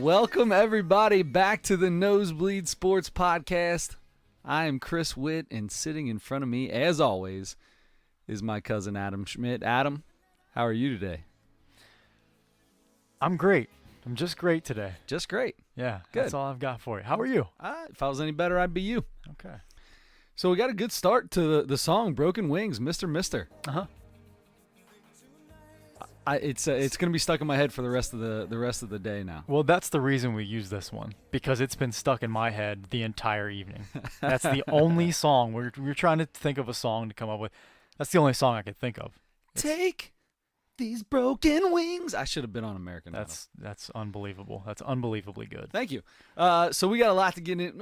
Welcome, everybody, back to the Nosebleed Sports Podcast. I am Chris Witt, and sitting in front of me, as always, is my cousin Adam Schmidt. Adam, how are you today? I'm great. I'm just great today. Just great. Yeah, Good. That's all I've got for you. How are you? If I was any better, I'd be you. Okay. So we got a good start to the song "Broken Wings," Mr. Mister. It's going to be stuck in my head for the rest of the day now. Well, that's the reason we use this one, because it's been stuck in my head the entire evening. That's the only song we're trying to think of a song to come up with. That's the only song I could think of. Take these broken wings. I should have been on American Idol. That's unbelievable. That's unbelievably good. Thank you. So we got a lot to get in.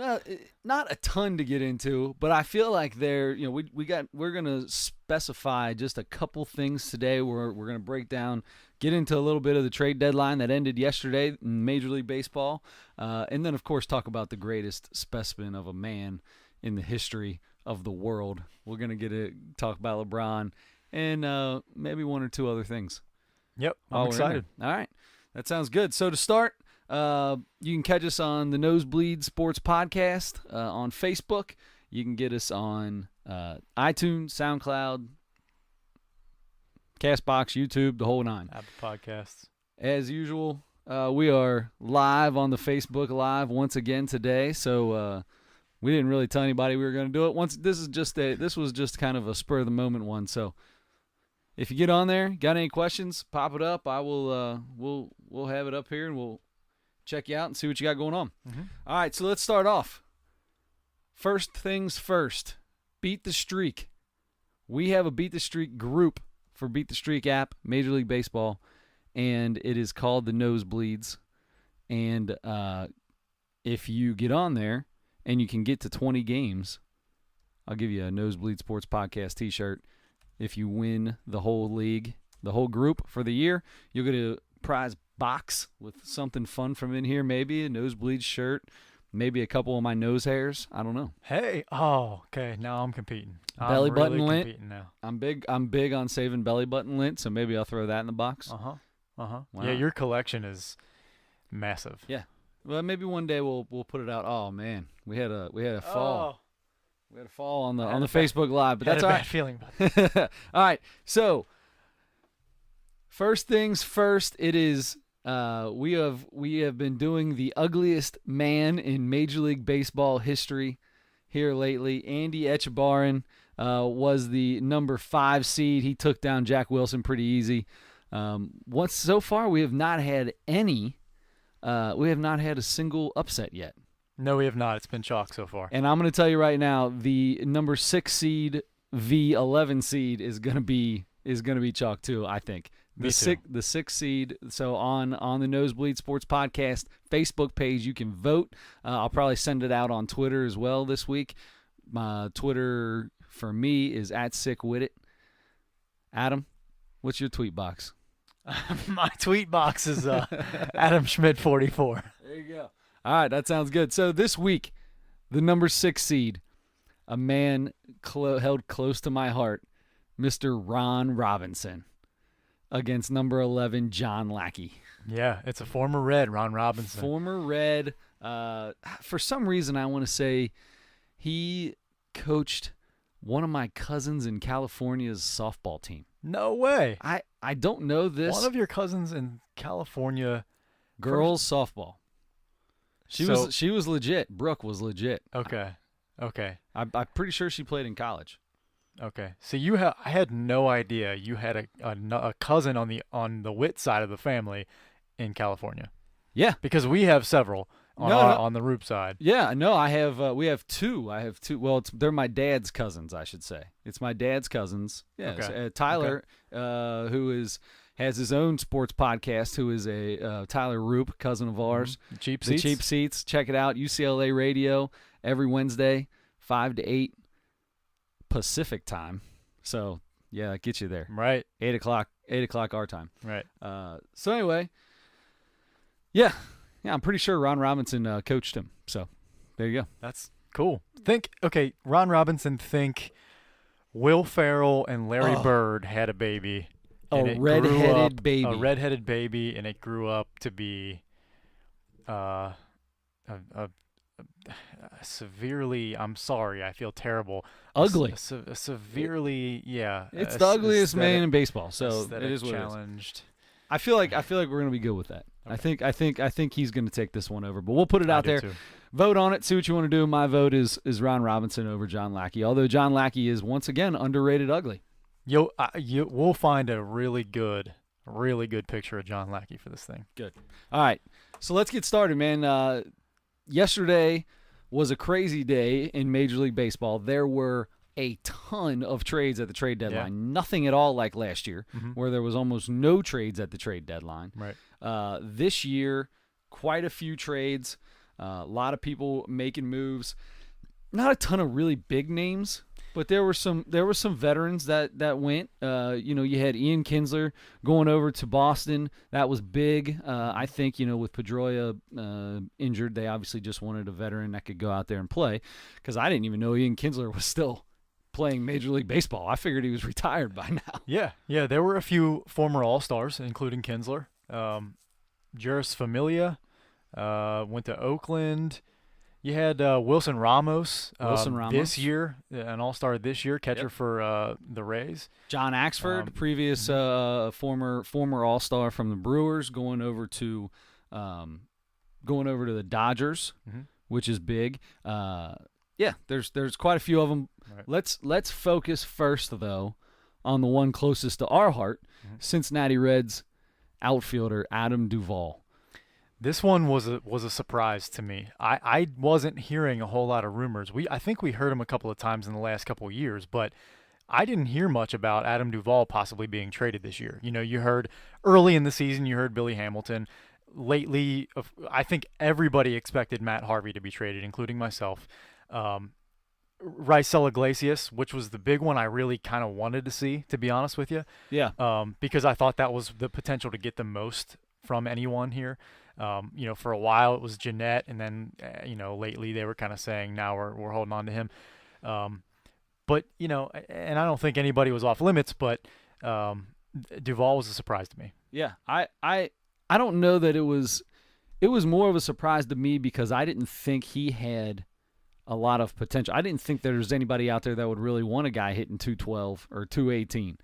Not a ton to get into, but I feel like we're gonna specify just a couple things today. We're gonna break down, get into a little bit of the trade deadline that ended yesterday in Major League Baseball, and then of course talk about the greatest specimen of a man in the history of the world. We're gonna talk about LeBron and maybe one or two other things. Yep, I'm excited. All right, that sounds good. So to start, you can catch us on the Nosebleed Sports Podcast on Facebook. You can get us on iTunes, SoundCloud, CastBox, YouTube, the whole nine. Apple Podcasts. As usual, we are live on the Facebook Live once again today. So we didn't really tell anybody we were going to do it. This was just kind of a spur of the moment one. So if you get on there, got any questions, pop it up. I will. We'll have it up here and we'll check you out and see what you got going on. Mm-hmm. All right, so let's start off. First things first, Beat the Streak. We have a Beat the Streak group for Beat the Streak app, Major League Baseball, and it is called the Nosebleeds. And if you get on there and you can get to 20 games, I'll give you a Nosebleed Sports Podcast t-shirt. If you win the whole league, the whole group for the year, you'll get a prize box with something fun from in here, maybe a Nosebleed shirt, maybe a couple of my nose hairs. I don't know. Hey, okay. Now I'm competing. Belly button lint. Competing now. I'm big on saving belly button lint, so maybe I'll throw that in the box. Wow. Yeah, your collection is massive. Yeah. Well, maybe one day we'll put it out. Oh man, we had a fall. We had a fall on the Facebook Live, but that's all right. Bad feeling about that. All right. So first things first, it is we have been doing the ugliest man in Major League Baseball history here lately. Andy Etchebarren was the number 5 seed. He took down Jack Wilson pretty easy. So far we have not had any. We have not had a single upset yet. No, we have not. It's been chalk so far. And I'm going to tell you right now, the number 6 seed v 11 seed is going to be chalk too. I think the 6th seed. So on the Nosebleed Sports Podcast Facebook page, you can vote. I'll probably send it out on Twitter as well this week. My Twitter for me is @SickWittit. Adam, what's your tweet box? My tweet box is Adam Schmidt 44. There you go. All right, that sounds good. So this week, the number 6 seed, a man held close to my heart, Mr. Ron Robinson, against number 11, John Lackey. Yeah, it's a former Red, Ron Robinson. Former Red. For some reason, I want to say he coached one of my cousins in California's softball team. No way. I don't know this. One of your cousins in California. Girls softball. She was legit. Brooke was legit. Okay. I'm pretty sure she played in college. Okay. So I had no idea you had a cousin on the Witt side of the family in California. Yeah, because we have several on the Roop side. Yeah, no, I have. We have two. I have two. Well, they're my dad's cousins, I should say. It's my dad's cousins. Yeah, okay. Tyler, who has his own sports podcast, who is a Tyler Roop, cousin of ours. Cheap The Seats. Cheap Seats. Check it out. UCLA Radio every Wednesday, 5 to 8 Pacific time. So yeah, that gets you there. Right. 8 o'clock our time. Right. So anyway, yeah, I'm pretty sure Ron Robinson coached him. So there you go. That's cool. Ron Robinson, Will Ferrell and Larry Bird had a baby. A redheaded baby. A redheaded baby, and it grew up to be a, a severely, I'm sorry, I feel terrible. Ugly. A severely, yeah. It's the ugliest man aesthetic- in baseball, so it aesthetic is what it is. challenged. I feel like we're gonna be good with that. Okay. I think he's gonna take this one over. But we'll put it out I do there. too. Vote on it. See what you want to do. My vote is Ron Robinson over John Lackey. Although John Lackey is once again underrated ugly. We'll find a really good picture of John Lackey for this thing. Good. All right. So let's get started, man. Yesterday was a crazy day in Major League Baseball. There were a ton of trades at the trade deadline. Yeah. Nothing at all like last year, where there was almost no trades at the trade deadline. Right. This year, quite a few trades. A lot of people making moves. Not a ton of really big names, but there were some veterans that went. You had Ian Kinsler going over to Boston. That was big. I think with Pedroia injured, they obviously just wanted a veteran that could go out there and play. Because I didn't even know Ian Kinsler was still playing Major League Baseball. I figured he was retired by now. Yeah. There were a few former All-Stars, including Kinsler. Juris Familia went to Oakland. You had Wilson Ramos. This year, an All-Star this year, catcher for the Rays. John Axford, previous former All-Star from the Brewers, going over to the Dodgers, which is big. There's quite a few of them. Right. Let's focus first though on the one closest to our heart, Cincinnati Reds outfielder Adam Duvall. This one was a surprise to me. I wasn't hearing a whole lot of rumors. I think we heard him a couple of times in the last couple of years, but I didn't hear much about Adam Duvall possibly being traded this year. You heard early in the season, you heard Billy Hamilton. Lately, I think everybody expected Matt Harvey to be traded, including myself. Raisel Iglesias, which was the big one I really kind of wanted to see, to be honest with you. Yeah. Because I thought that was the potential to get the most from anyone here. For a while it was Jeanette, and then lately they were kind of saying now we're holding on to him. But and I don't think anybody was off limits, but Duvall was a surprise to me. Yeah, I don't know that it was more of a surprise to me because I didn't think he had a lot of potential. I didn't think there was anybody out there that would really want a guy hitting 212 or 218.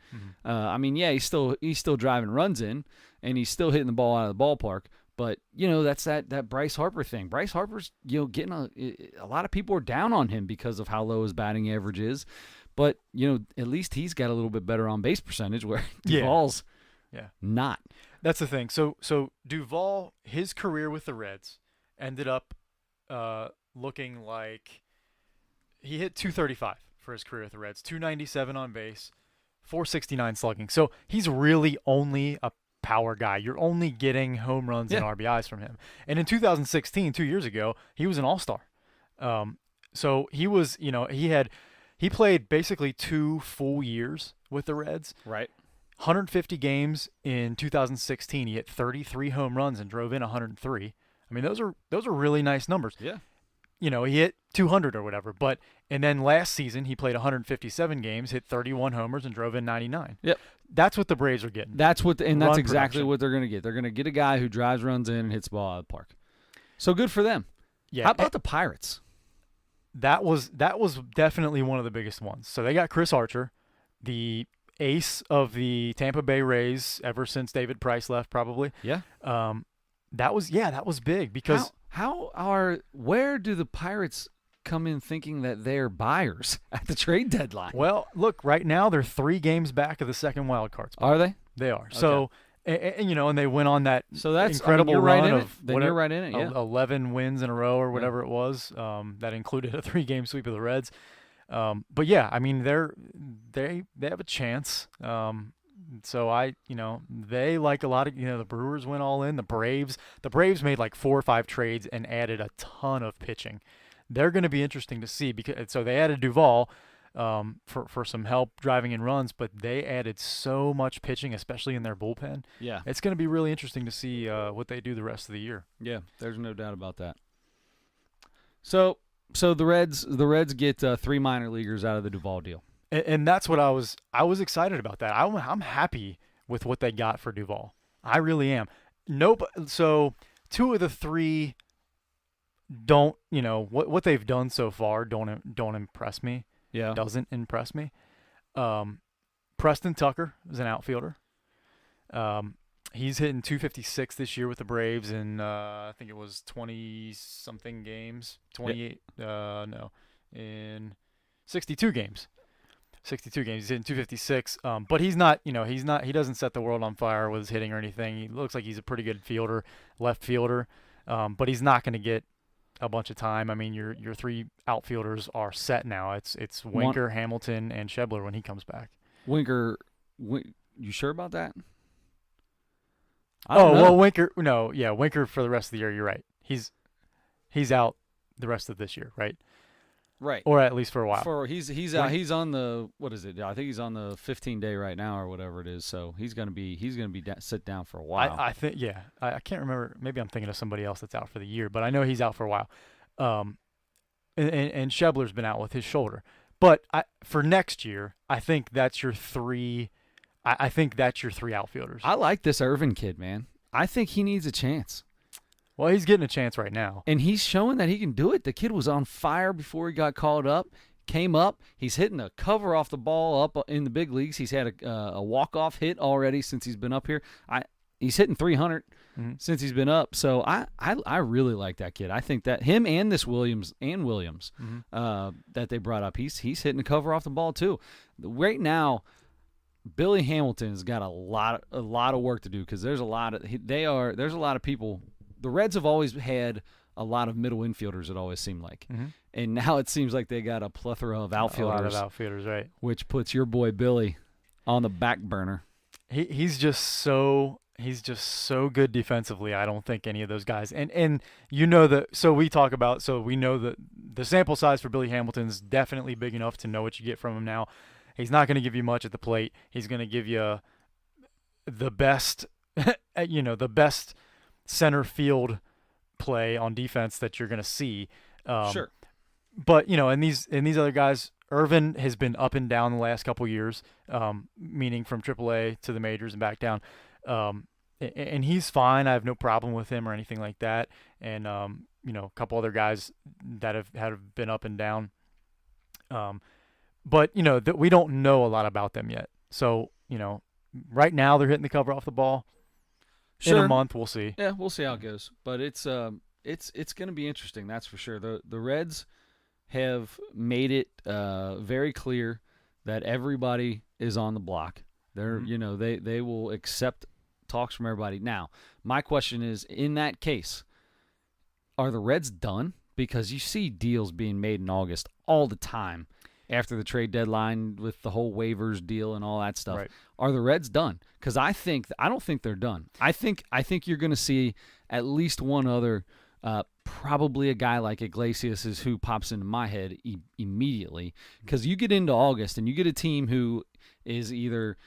He's still driving runs in, and he's still hitting the ball out of the ballpark. But that's that Bryce Harper thing. Bryce Harper's getting a lot of people are down on him because of how low his batting average is. But at least he's got a little bit better on base percentage, where Duvall's not. That's the thing. So Duvall, his career with the Reds ended up looking like he hit 235 for his career with the Reds, 297 on base, 469 slugging. So he's really only a power guy. You're only getting home runs and RBIs from him. And in 2016, 2 years ago, he was an All-Star. So he was, he played basically 2 full years with the Reds. Right. 150 games in 2016. He hit 33 home runs and drove in 103. I mean, those are really nice numbers. Yeah. He hit 200 or whatever. And then last season he played 157 games, hit 31 homers, and drove in 99. Yep. That's what the Braves are getting. That's exactly what they're going to get. They're going to get a guy who drives runs in and hits the ball out of the park. So good for them. Yeah. How about the Pirates? That was definitely one of the biggest ones. So they got Chris Archer, the ace of the Tampa Bay Rays ever since David Price left, probably. Yeah. That was big because where do the Pirates come in thinking that they're buyers at the trade deadline? Well, look, right now they're 3 games back of the second wild card spot. Are they? They are. Okay. So, and they went on that incredible you're run right in of it. Then you're right in it. Yeah. 11 wins in a row or whatever it was. That included a 3-game sweep of the Reds. But yeah, I mean they have a chance. So they, like a lot of, the Brewers went all in. The Braves made like 4 or 5 trades and added a ton of pitching. They're going to be interesting to see so they added Duvall for some help driving in runs, but they added so much pitching, especially in their bullpen. Yeah. It's going to be really interesting to see what they do the rest of the year. Yeah, there's no doubt about that. So the Reds get 3 minor leaguers out of the Duvall deal. And that's what I was excited about that. I'm happy with what they got for Duvall. I really am. Nope. So two of the three don't, what they've done so far don't impress me. Yeah. Doesn't impress me. Preston Tucker is an outfielder. He's hitting 256 this year with the Braves in I think it was 20-something games. 28 no, in 62 games. 62 games. He's hitting 256. But he's not, he doesn't set the world on fire with his hitting or anything. He looks like he's a pretty good fielder, left fielder. But he's not going to get a bunch of time. I mean, your three outfielders are set now. It's Winker, Hamilton, and Schebler when he comes back. Winker, you sure about that? Well, Winker for the rest of the year. You're right. He's out the rest of this year, right? Right. Or at least for a while. He's out. He's on the, what is it? I think he's on the 15-day right now or whatever it is. So he's gonna be sit down for a while. I think I can't remember. Maybe I'm thinking of somebody else that's out for the year, but I know he's out for a while. And Schebler's been out with his shoulder. But for next year, I think that's your three. I think that's your three outfielders. I like this Irvin kid, man. I think he needs a chance. Well, he's getting a chance right now. And he's showing that he can do it. The kid was on fire before he got called up, came up. He's hitting a cover off the ball up in the big leagues. He's had a walk-off hit already since he's been up here. He's hitting 300 since he's been up. So I really like that kid. I think that him and this Williams that they brought up, he's hitting a cover off the ball too. Right now, Billy Hamilton's got a lot of work to do because there's a lot of people. The Reds have always had a lot of middle infielders. It always seemed like, and now it seems like they got a plethora of outfielders. A lot of outfielders, right? Which puts your boy Billy on the back burner. He's just so good defensively. I don't think any of those guys. And we know that the sample size for Billy Hamilton's definitely big enough to know what you get from him now. He's not going to give you much at the plate. He's going to give you the best, the best center field play on defense that you're going to see. Sure. But, and these other guys, Irvin has been up and down the last couple years, meaning from AAA to the majors and back down. And he's fine. I have no problem with him or anything like that. And, a couple other guys that have been up and down. But, that we don't know a lot about them yet. So, right now they're hitting the cover off the ball. Sure. In a month, we'll see. Yeah, we'll see how it goes. But it's going to be interesting, that's for sure. The Reds have made it very clear that everybody is on the block. They're they will accept talks from everybody. Now, my question is, in that case, are the Reds done? Because you see deals being made in August all the time after the trade deadline with the whole waivers deal and all that stuff. Right. Are the Reds done? Because I don't think they're done. I think you're going to see at least one other, probably a guy like Iglesias is who pops into my head immediately. Because you get into August and you get a team who is either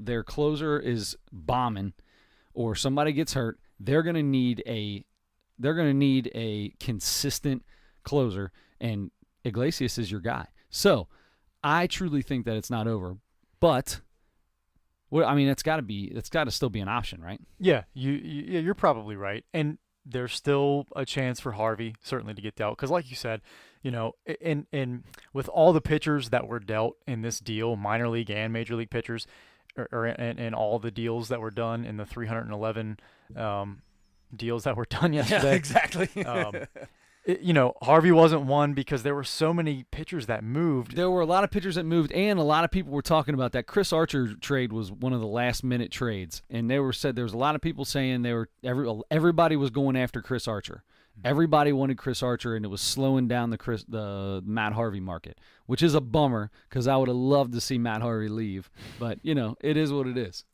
their closer is bombing or somebody gets hurt. They're going to need a consistent closer, and Iglesias is your guy. So I truly think that it's not over, but it's got to still be an option, right? Yeah, you're probably right, and there's still a chance for Harvey certainly to get dealt because, like you said, and with all the pitchers that were dealt in this deal, minor league and major league pitchers, and all the deals that were done in the 311 deals that were done yesterday. Yeah, exactly. Harvey wasn't one because there were so many pitchers that moved. There were a lot of pitchers that moved, and a lot of people were talking about that. Chris Archer trade was one of the last-minute trades, and there was a lot of people saying everybody was going after Chris Archer. Everybody wanted Chris Archer, and it was slowing down the Matt Harvey market, which is a bummer because I would have loved to see Matt Harvey leave. But, it is what it is.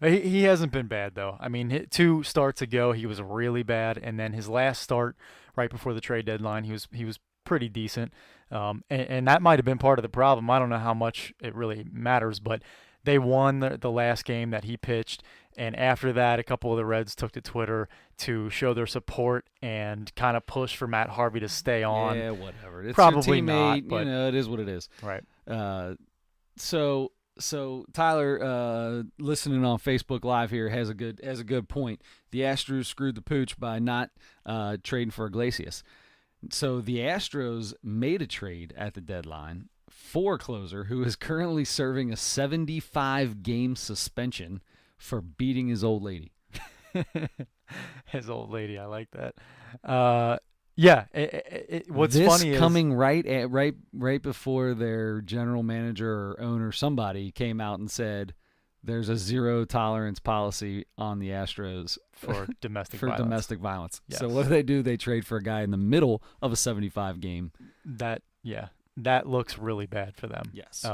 He hasn't been bad, though. I mean, 2 starts ago, he was really bad, and then his last start right before the trade deadline, he was pretty decent, and that might have been part of the problem. I don't know how much it really matters, but they won the last game that he pitched, and after that, a couple of the Reds took to Twitter to show their support and kind of push for Matt Harvey to stay on. Yeah, whatever. It's probably your teammate, not, but it is what it is. Right. So So Tyler, listening on Facebook Live here, has a good point. The Astros screwed the pooch by not trading for Iglesias. So the Astros made a trade at the deadline for a closer who is currently serving a 75-game suspension for beating his old lady. His old lady, I like that. Yeah. What's funny is coming right before their general manager or owner, somebody came out and said there's a zero tolerance policy on the Astros for domestic for violence. domestic violence. Yes. So what do? They trade for a guy in the middle of a 75 game. That looks really bad for them. Yes.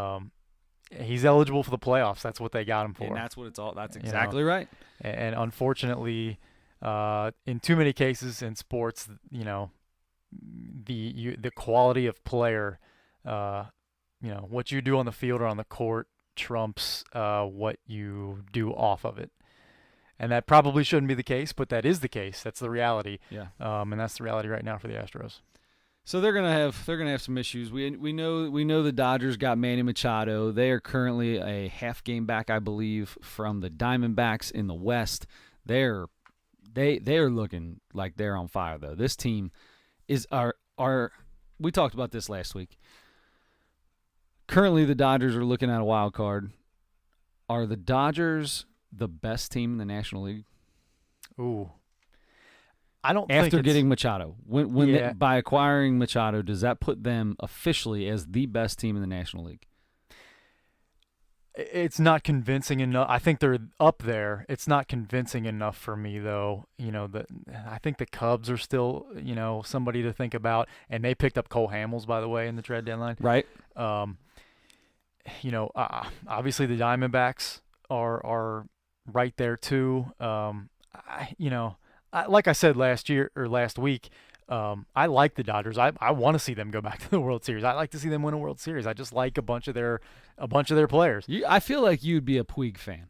He's eligible for the playoffs. That's what they got him for. And that's what it's all. That's exactly right. And unfortunately, in too many cases in sports, the quality of player, what you do on the field or on the court trumps what you do off of it. And that probably shouldn't be the case, but that is the case. That's the reality. Yeah. And that's the reality right now for the Astros. So they're gonna have some issues. We know the Dodgers got Manny Machado. They are currently a half game back, I believe, from the Diamondbacks in the West. They are looking like they're on fire though. This team is we talked about this last week. Currently the Dodgers are looking at a wild card. Are the Dodgers the best team in the National League? Ooh. I don't After think getting Machado. By acquiring Machado, does that put them officially as the best team in the National League? It's not convincing enough. I think they're up there. It's not convincing enough for me, though. I think the Cubs are still, somebody to think about. And they picked up Cole Hamels, by the way, in the trade deadline. Right. Obviously the Diamondbacks are right there too. Like I said last week, I like the Dodgers. I want to see them go back to the World Series. I like to see them win a World Series. I just like a bunch of their players. I feel like you'd be a Puig fan.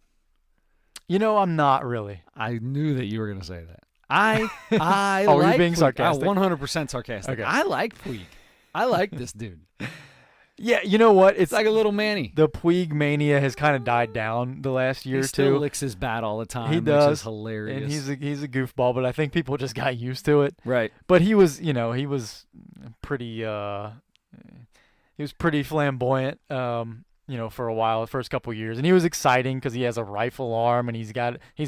I'm not really. I knew that you were going to say that. I oh, like are you being Puig. sarcastic? 100% sarcastic. Okay. I like Puig. I like this dude. Yeah, you know what? It's like a little Manny. The Puig mania has kind of died down the last year or two. He still licks his bat all the time. He does, which is hilarious. And he's a goofball, but I think people just got used to it. Right. But he was pretty flamboyant. For a while, the first couple of years, and he was exciting because he has a rifle arm and he's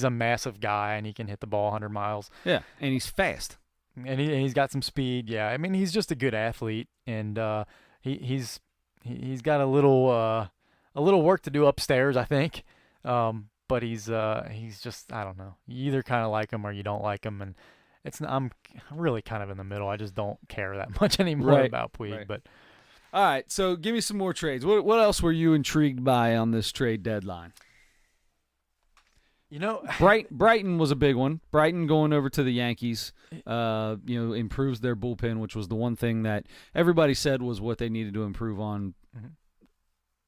a massive guy and he can hit the ball 100 miles. Yeah, and he's fast. And he's got some speed. Yeah, I mean he's just a good athlete, and he's got a little work to do upstairs, I think. But he's just, I don't know. You either kind of like him or you don't like him, and I'm really kind of in the middle. I just don't care that much anymore about Puig. Right. But all right, so give me some more trades. What else were you intrigued by on this trade deadline? Brighton was a big one. Brighton going over to the Yankees, improves their bullpen, which was the one thing that everybody said was what they needed to improve on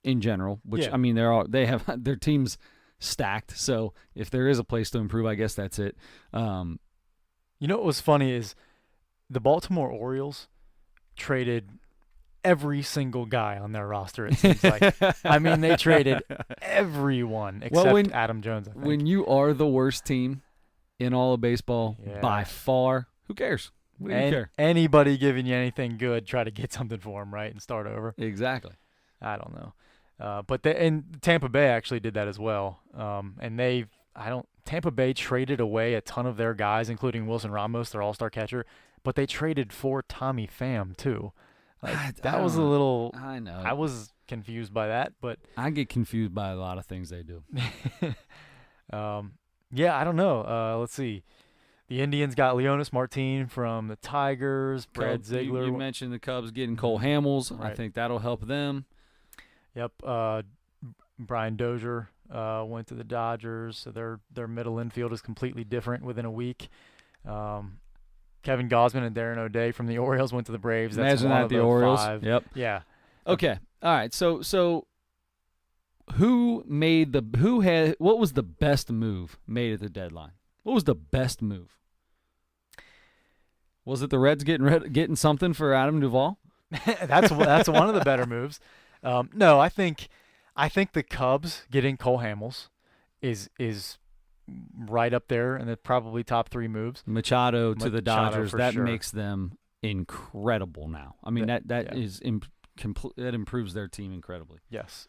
in general. Which yeah. I mean, they have their teams stacked. So if there is a place to improve, I guess that's it. What was funny is the Baltimore Orioles traded every single guy on their roster, it seems like. I mean, they traded everyone except Adam Jones, I think. When you are the worst team in all of baseball by far, who cares? What do you care? Anybody giving you anything good, try to get something for them, right, and start over. Exactly. I don't know. But Tampa Bay actually did that as well. Tampa Bay traded away a ton of their guys, including Wilson Ramos, their all-star catcher, but they traded for Tommy Pham, too. That was a little. I know. I was confused by that, but I get confused by a lot of things they do. I don't know. Let's see. The Indians got Leonis Martin from the Tigers. Brad Ziegler. You mentioned the Cubs getting Cole Hamels. Right. I think that'll help them. Yep. Brian Dozier went to the Dodgers, so their middle infield is completely different within a week. Kevin Gausman and Darren O'Day from the Orioles went to the Braves. That's Imagine one that, of the Orioles. 5. Yep. Yeah. Okay. All right. So what was the best move made at the deadline? What was the best move? Was it the Reds getting something for Adam Duvall? That's one of the better moves. No, I think I think the Cubs getting Cole Hamels is right up there, and they're probably top 3 moves. Machado to the Machado Dodgers, for that sure. makes them incredible now. I mean, that yeah. is that improves their team incredibly. Yes.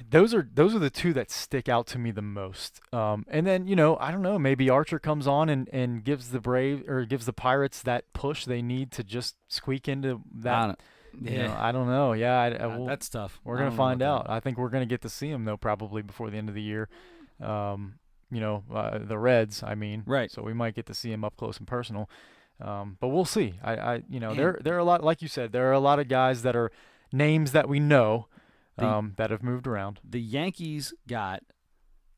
Those are the 2 that stick out to me the most. And then, I don't know, maybe Archer comes on and gives the Pirates that push they need to just squeak into that. I don't know. Yeah, that's tough. We're going to find out. I think we're going to get to see him, though, probably before the end of the year. The Reds, I mean. Right. So we might get to see him up close and personal. But we'll see. There are a lot, like you said, there are a lot of guys that are names that we know that have moved around. The Yankees got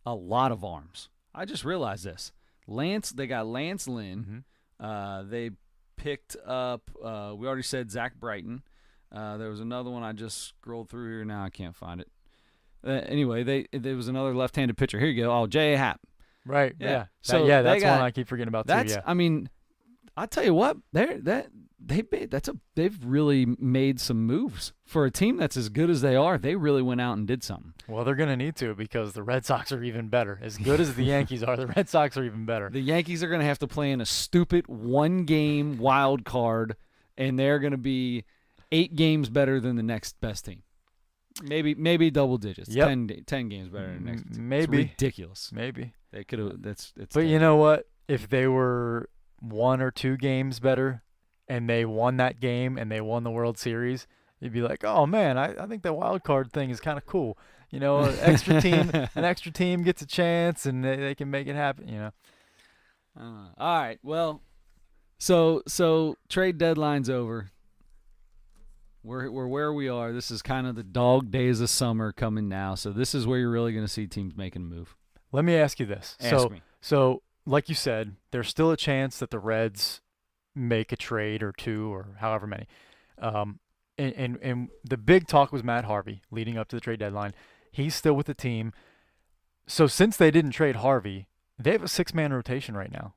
a lot of arms. I just realized this. They got Lance Lynn. Mm-hmm. They picked up, we already said Zach Bryton. There was another one I just scrolled through here. Now I can't find it. Anyway, there was another left-handed pitcher. Here you go. Oh, J.A. Happ. Right. Yeah. So that's one I keep forgetting about too. Yeah. I mean, I tell you what, they've really made some moves for a team that's as good as they are. They really went out and did something. Well, they're going to need to, because the Red Sox are even better. As good as the Yankees are, the Red Sox are even better. The Yankees are going to have to play in a stupid 1-game wild card, and they're going to be 8 games better than the next best team. Maybe double digits. Yep. 10 games better than the next team. Maybe. It's ridiculous. Maybe. They could have. But terrible. You know what? If they were 1 or 2 games better, and they won that game and they won the World Series, you'd be like, oh man, I think that wild card thing is kind of cool. An extra team gets a chance, and they can make it happen. All right. Well, so trade deadline's over. We're where we are. This is kind of the dog days of summer coming now. So this is where you're really going to see teams making a move. Let me ask you this. Ask me. So, like you said, there's still a chance that the Reds make a trade or 2 or however many. And the big talk was Matt Harvey leading up to the trade deadline. He's still with the team. So since they didn't trade Harvey, they have a 6-man rotation right now.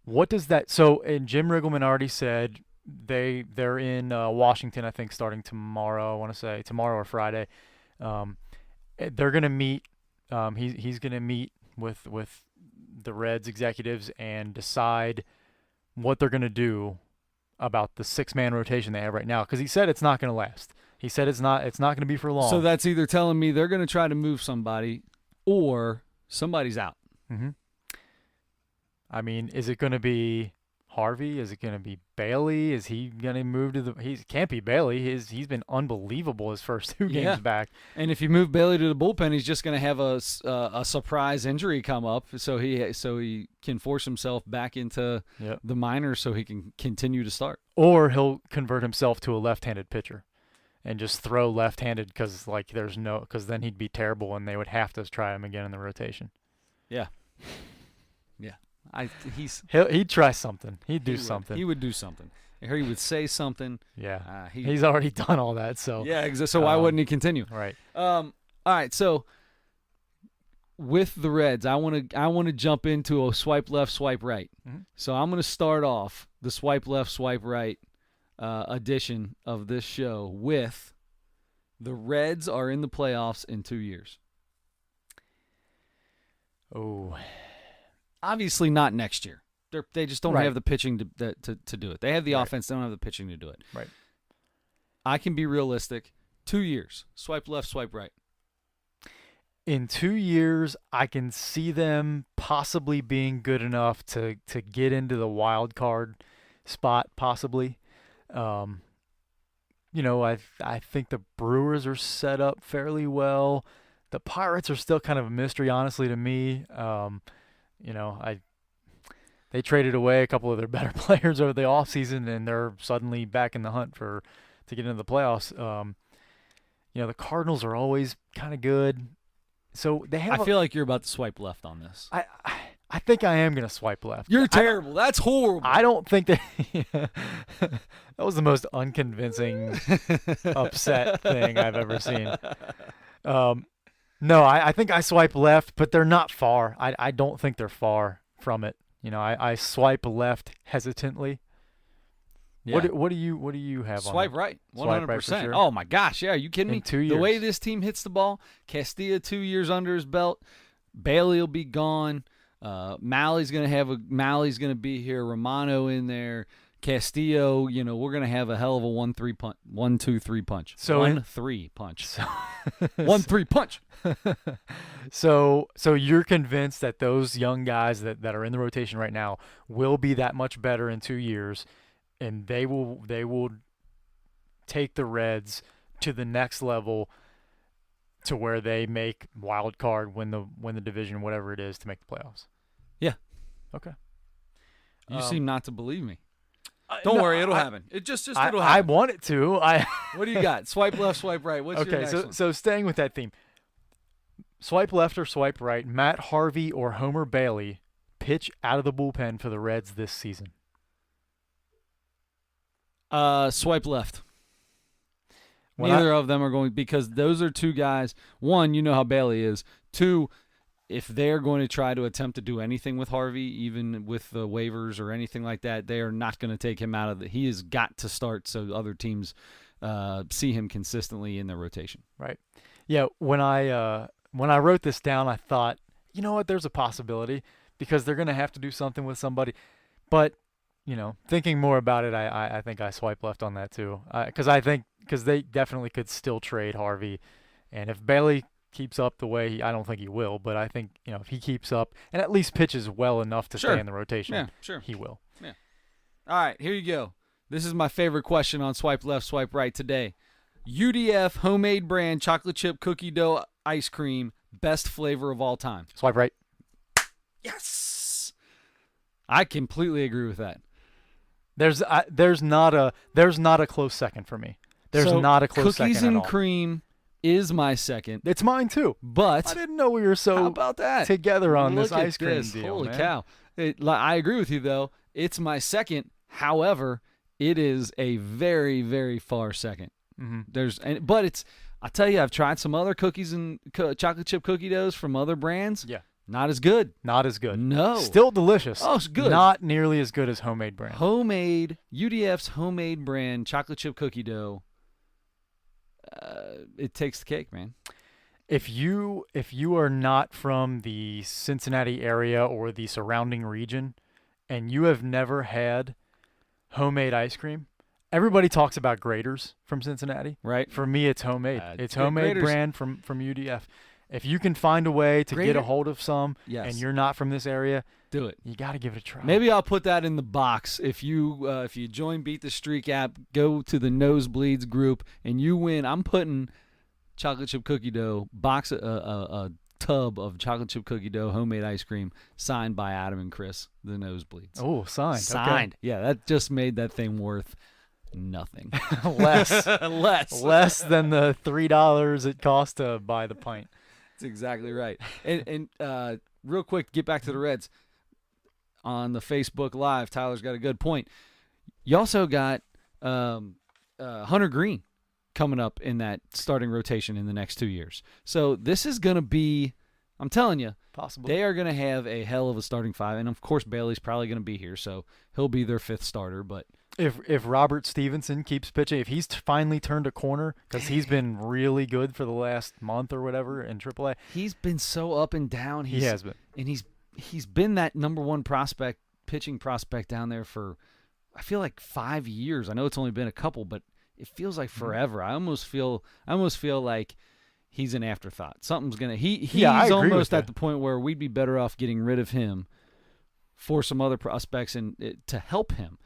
What does that – so, and Jim Riggleman already said – They're in Washington, I think, starting tomorrow. I want to say tomorrow or Friday. They're going to meet. He's going to meet with the Reds executives and decide what they're going to do about the 6-man rotation they have right now. Because he said it's not going to last. He said it's not going to be for long. So that's either telling me they're going to try to move somebody, or somebody's out. Mm-hmm. I mean, is it going to be Harvey? Is it going to be Bailey? Is he going to move to the? He can't be Bailey. He's been unbelievable his first 2 games back. And if you move Bailey to the bullpen, he's just going to have a surprise injury come up, so he can force himself back into the minors, so he can continue to start. Or he'll convert himself to a left-handed pitcher, and just throw left-handed because then he'd be terrible, and they would have to try him again in the rotation. Yeah. He'd try something. He'd do something. He would do something. Or he would say something. Yeah. He's already done all that. So yeah. So why wouldn't he continue? Right. All right. So with the Reds, I want to jump into a swipe left, swipe right. Mm-hmm. So I'm going to start off the swipe left, swipe right edition of this show with the Reds are in the playoffs in 2 years. Oh. Obviously not next year. They just don't Right. have the pitching to do it. They have the Right. offense. They don't have the pitching to do it. Right. I can be realistic. 2 years. Swipe left, swipe right. In 2 years, I can see them possibly being good enough to get into the wild card spot, possibly. I think the Brewers are set up fairly well. The Pirates are still kind of a mystery, honestly, to me. They traded away a couple of their better players over the offseason, and they're suddenly back in the hunt to get into the playoffs. The Cardinals are always kind of good. So they have. I feel like you're about to swipe left on this. I think I am going to swipe left. You're terrible. That's horrible. I don't think that that was the most unconvincing upset thing I've ever seen. No, I think I swipe left, but they're not far. I don't think they're far from it. I swipe left hesitantly. Yeah. What do you have Swipe on right, Swipe 100%. right for sure. Oh my gosh, yeah, are you kidding In me? 2 years. The way this team hits the ball, Castilla 2 years under his belt, Bailey will be gone. Mally's gonna be here. Romano in there. Castillo, we're gonna have a hell of a 1-3 punch. 1-2-3 punch. So 1-3 punch. So 1-3 punch. So you're convinced that those young guys that are in the rotation right now will be that much better in 2 years, and they will take the Reds to the next level, to where they make wild card, win the division, whatever it is, to make the playoffs. Yeah. Okay. You seem not to believe me. No, Don't worry, it'll happen. It just it'll happen. I want it to. What do you got? Swipe left, swipe right. What's your Okay, next one? so staying with that theme, swipe left or swipe right, Matt Harvey or Homer Bailey pitch out of the bullpen for the Reds this season. Swipe left. When Neither of them are going, because those are two guys. One, you know how Bailey is. Two, if they're going to try to attempt to do anything with Harvey, even with the waivers or anything like that, they are not going to take him out of the. He has got to start so other teams see him consistently in their rotation. Right. Yeah. When I wrote this down, I thought, you know what? There's a possibility, because they're going to have to do something with somebody. But thinking more about it, I think I swipe left on that too. Because they definitely could still trade Harvey, and if Bailey keeps up the way I don't think he will, but I think if he keeps up and at least pitches well enough to stay in the rotation, yeah, sure, he will. Yeah. All right, here you go. This is my favorite question on swipe left, swipe right today. UDF homemade brand chocolate chip cookie dough ice cream, best flavor of all time. Swipe right. Yes, I completely agree with that. There's not a close second for me. There's not a close second at all. Cookies and cream is my second. It's mine too. But I didn't know we were so how about that? together on Look this at ice cream this. deal. Holy man. cow. I agree with you, though. It's my second. However, it is a very, very far second. Mm-hmm. But I'll tell you, I've tried some other cookies and chocolate chip cookie doughs from other brands. Yeah. Not as good. Not as good. No. Still delicious. Oh, it's good. Not nearly as good as homemade brand. UDF's homemade brand chocolate chip cookie dough. It takes the cake, man. If you are not from the Cincinnati area or the surrounding region, and you have never had homemade ice cream, everybody talks about Graders from Cincinnati. Right. For me, it's homemade. It's homemade Graders. brand from UDF. If you can find a way to get a hold of some, yes, and you're not from this area, do it. You got to give it a try. Maybe I'll put that in the box. If you join Beat the Streak app, go to the Nosebleeds group, and you win. I'm putting chocolate chip cookie dough box, a tub of chocolate chip cookie dough homemade ice cream signed by Adam and Chris, the Nosebleeds. Oh, signed. Signed. Okay. Yeah, that just made that thing worth nothing. less than the $3 it cost to buy the pint. That's exactly right. And real quick, get back to the Reds. On the Facebook Live, Tyler's got a good point. You also got Hunter Green coming up in that starting rotation in the next 2 years. So this is going to be, I'm telling you, possibly they are going to have a hell of a starting five. And, of course, Bailey's probably going to be here, so he'll be their fifth starter. But if Robert Stevenson keeps pitching, if he's finally turned a corner, because he's been really good for the last month or whatever in AAA. He's been so up and down. He has been. And he's been that number one pitching prospect down there for, I feel like 5 years. I know it's only been a couple, but it feels like forever. I almost feel like he's an afterthought. Something's gonna. He's almost at the point where we'd be better off getting rid of him for some other prospects and to help him.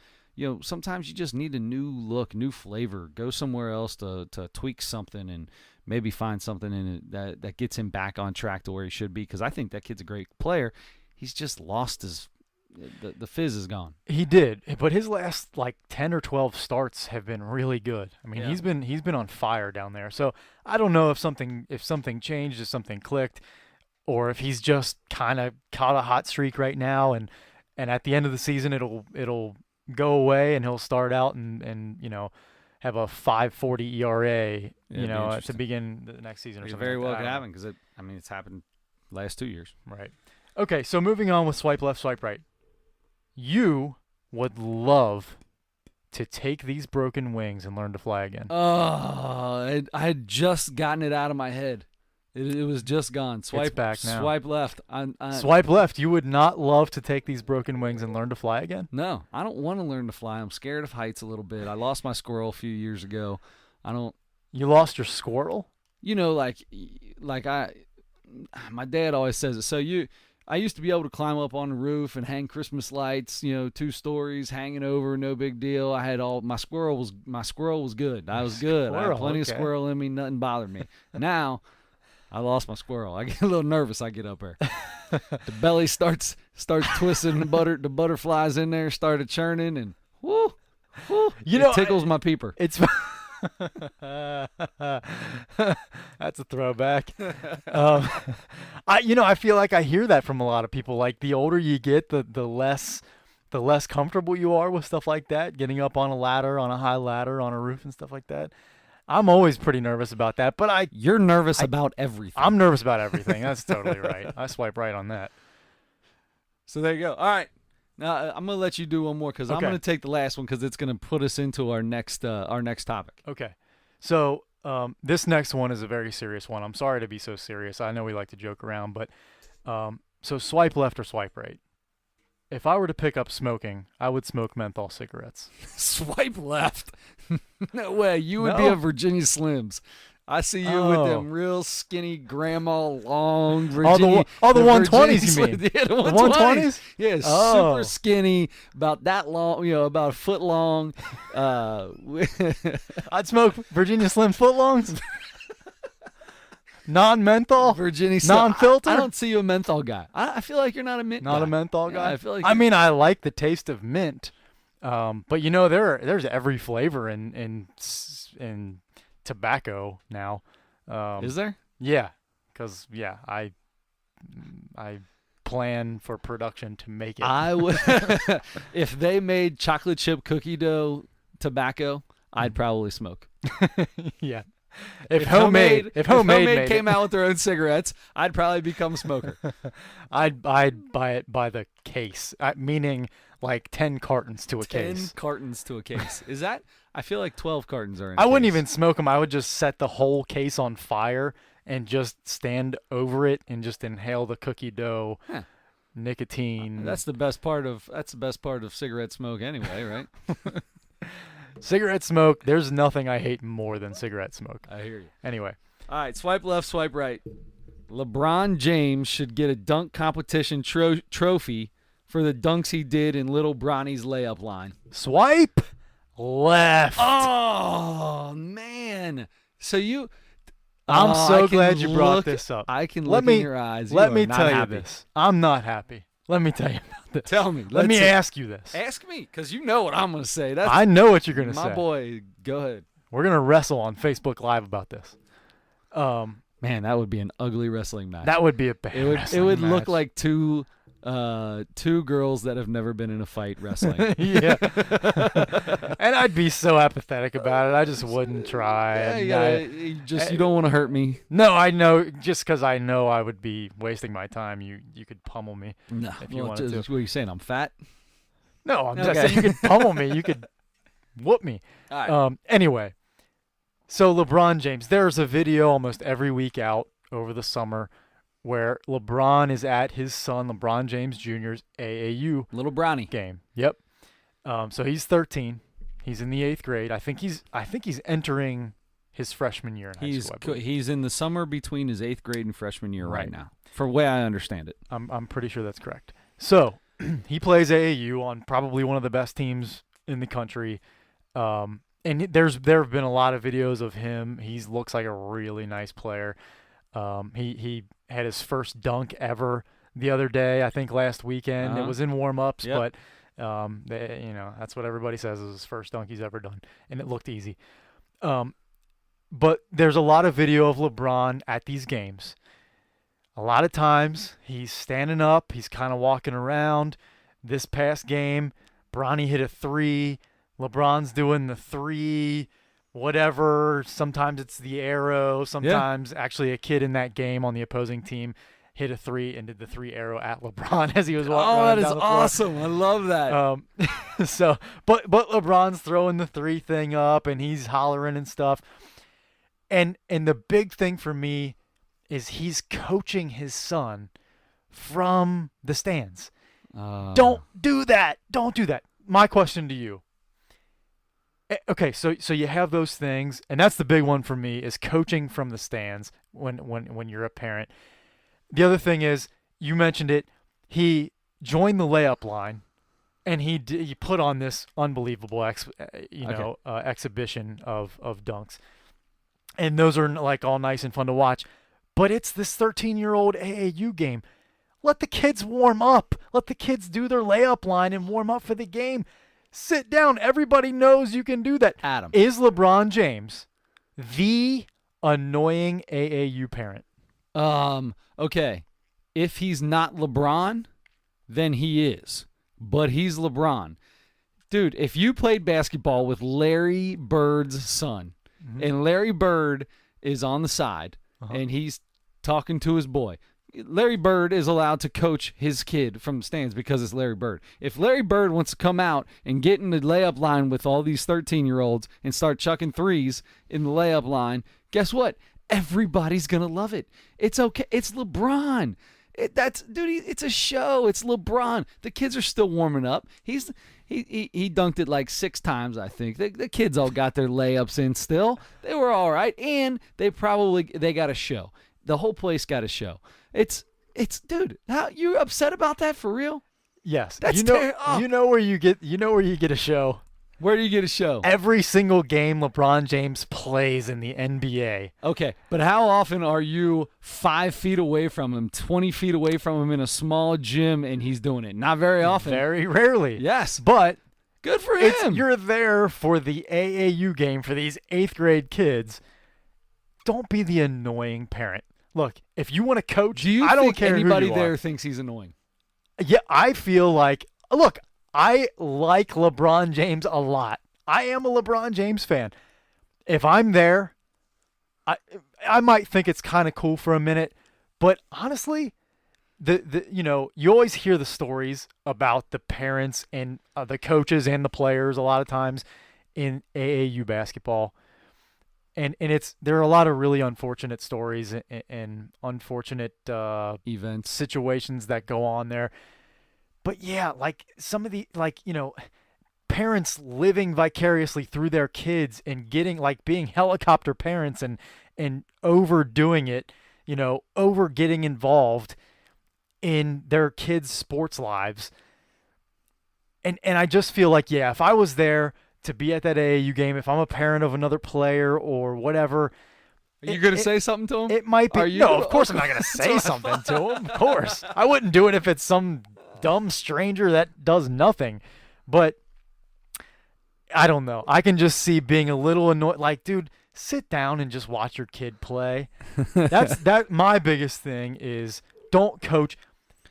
Sometimes you just need a new look, new flavor. Go somewhere else to tweak something and maybe find something in it that gets him back on track to where he should be. Because I think that kid's a great player. He's just lost the fizz is gone. He did, but his last 10 or 12 starts have been really good. I mean, yeah. he's been on fire down there. So I don't know if something changed, if something clicked, or if he's just kind of caught a hot streak right now, and at the end of the season it'll go away and he'll start out and have a 5.40 ERA to begin the next season or something. Very well like could that. happen because it's happened last 2 years. Right. Okay, so moving on with swipe left, swipe right. You would love to take these broken wings and learn to fly again? Oh, I had just gotten it out of my head. It was just gone. Swipe back now. Swipe left. Swipe left. You would not love to take these broken wings and learn to fly again? No, I don't want to learn to fly. I'm scared of heights a little bit. I lost my squirrel a few years ago. I don't. You lost your squirrel? You know, my dad always says it. I used to be able to climb up on the roof and hang Christmas lights, 2 stories hanging over, no big deal. I had my squirrel was good. I was good. I had plenty of squirrel in me, nothing bothered me. Now, I lost my squirrel. I get a little nervous. I get up there. The belly starts twisting. The butterflies in there started churning, and whoo, it tickles my peeper. It's that's a throwback. I feel like I hear that from a lot of people. Like the older you get, the less comfortable you are with stuff like that. Getting up on a ladder, on a high ladder, on a roof, and stuff like that. I'm always pretty nervous about that. But you're nervous about everything. I'm nervous about everything. That's totally right. I swipe right on that. So there you go. All right. Now I'm gonna let you do one more because I'm gonna take the last one because it's gonna put us into our next topic. Okay. So this next one is a very serious one. I'm sorry to be so serious. I know we like to joke around, but so swipe left or swipe right. If I were to pick up smoking, I would smoke menthol cigarettes. Swipe left. No way. You would be a Virginia Slims. I see you with them real skinny grandma long Virginia. The 120s you mean? Yeah, the 120s? Yeah, super skinny, about that long, about a foot long. I'd smoke Virginia Slim footlongs. Non-menthol? Virginia non-filter? I don't see you a menthol guy. I feel like you're not a mint guy. Not a menthol guy? I feel like I like the taste of mint. But there's every flavor in tobacco now. Is there? Yeah, because I plan for production to make it. I would if they made chocolate chip cookie dough tobacco, I'd probably smoke. Yeah. If homemade came out with their own cigarettes, I'd probably become a smoker. I'd buy it by the case, meaning like 10 cartons to a case. 10 cartons to a case. Is that? I feel like 12 cartons are in I wouldn't even smoke them. I would just set the whole case on fire and just stand over it and just inhale the cookie dough nicotine. That's the best part of cigarette smoke anyway, right? Cigarette smoke, there's nothing I hate more than cigarette smoke. I hear you. Anyway. All right, swipe left, swipe right. LeBron James should get a dunk competition trophy for the dunks he did in Little Bronny's layup line. Swipe left. Oh, man. So I'm so glad you brought this up. I can look in your eyes. Let me tell you this. I'm not happy. Let me tell you about this. Tell me. Let me ask you this. Ask me, because you know what I'm going to say. I know what you're going to say. My boy, go ahead. We're going to wrestle on Facebook Live about this. Man, that would be an ugly wrestling match. That would be a bad wrestling It would match. look like two girls that have never been in a fight wrestling. Yeah. And I'd be so apathetic about it. I just wouldn't try. You don't want to hurt me. No, I know. Just because I know I would be wasting my time, you could pummel me. No. If you wanted to. What are you saying? I'm fat? No, I'm just saying you could pummel me. You could whoop me. All right. Anyway, so LeBron James, there's a video almost every week out over the summer where LeBron is at his son LeBron James Jr.'s AAU Little Bronny game. Yep. So he's 13. He's in the 8th grade. I think he's entering his freshman year in high school. He's in the summer between his 8th grade and freshman year right now, for the way I understand it. I'm pretty sure that's correct. So he plays AAU on probably one of the best teams in the country. And there have been a lot of videos of him. He looks like a really nice player. He had his first dunk ever the other day, I think last weekend. It was in warm-ups, but that's what everybody says is his first dunk he's ever done, and it looked easy. But there's a lot of video of LeBron at these games. A lot of times he's standing up, he's kind of walking around. This past game, Bronny hit a 3. LeBron's doing the 3, whatever. Sometimes it's the arrow. Sometimes actually a kid in that game on the opposing team hit a 3 and did the 3 arrow at LeBron as he was walking. Oh, that is down the floor. awesome! I love that. But LeBron's throwing the 3 thing up and he's hollering and stuff. And the big thing for me is he's coaching his son from the stands. Don't do that. Don't do that. My question to you. Okay, so you have those things, and that's the big one for me is coaching from the stands when you're a parent. The other thing is, you mentioned it, he joined the layup line, and he put on this unbelievable exhibition of dunks. And those are like all nice and fun to watch. But it's this 13-year-old AAU game. Let the kids warm up. Let the kids do their layup line and warm up for the game. Sit down. Everybody knows you can do that. Adam. Is LeBron James the annoying AAU parent? Okay. If he's not LeBron, then he is. But he's LeBron. Dude, if you played basketball with Larry Bird's son, and Larry Bird is on the side, and he's talking to his boy, Larry Bird is allowed to coach his kid from the stands because it's Larry Bird. If Larry Bird wants to come out and get in the layup line with all these 13-year-olds and start chucking threes in the layup line, guess what? Everybody's going to love it. It's okay. It's LeBron. It's a show. It's LeBron. The kids are still warming up. He dunked it like 6 times, I think. The kids all got their layups in still. They were all right, and they got a show. The whole place got a show. It's dude. How you upset about that for real? Yes. That's you know where you get a show. Where do you get a show? Every single game LeBron James plays in the NBA. Okay, but how often are you 5 feet away from him, 20 feet away from him in a small gym, and he's doing it? Not very often. Very rarely. Yes, but good for him. You're there for the AAU game for these 8th grade kids. Don't be the annoying parent. Look, if you want to coach, I don't care anybody who you there are. thinks he's annoying. Yeah, I feel like, look, I like LeBron James a lot. I am a LeBron James fan. If I'm there, I might think it's kind of cool for a minute, but honestly, you always hear the stories about the parents and the coaches and the players a lot of times in AAU basketball. And there are a lot of really unfortunate stories and unfortunate events, situations that go on there. But yeah, like some of the parents living vicariously through their kids and being helicopter parents and overdoing it, over getting involved in their kids' sports lives. And I just feel like, yeah, if I was there to be at that AAU game, if I'm a parent of another player or whatever. Are you going to say something to him? It might be. No, of course I'm not going to say something to him. Of course. I wouldn't do it if it's some dumb stranger that does nothing. But I don't know. I can just see being a little annoyed. Like, dude, sit down and just watch your kid play. My biggest thing is don't coach.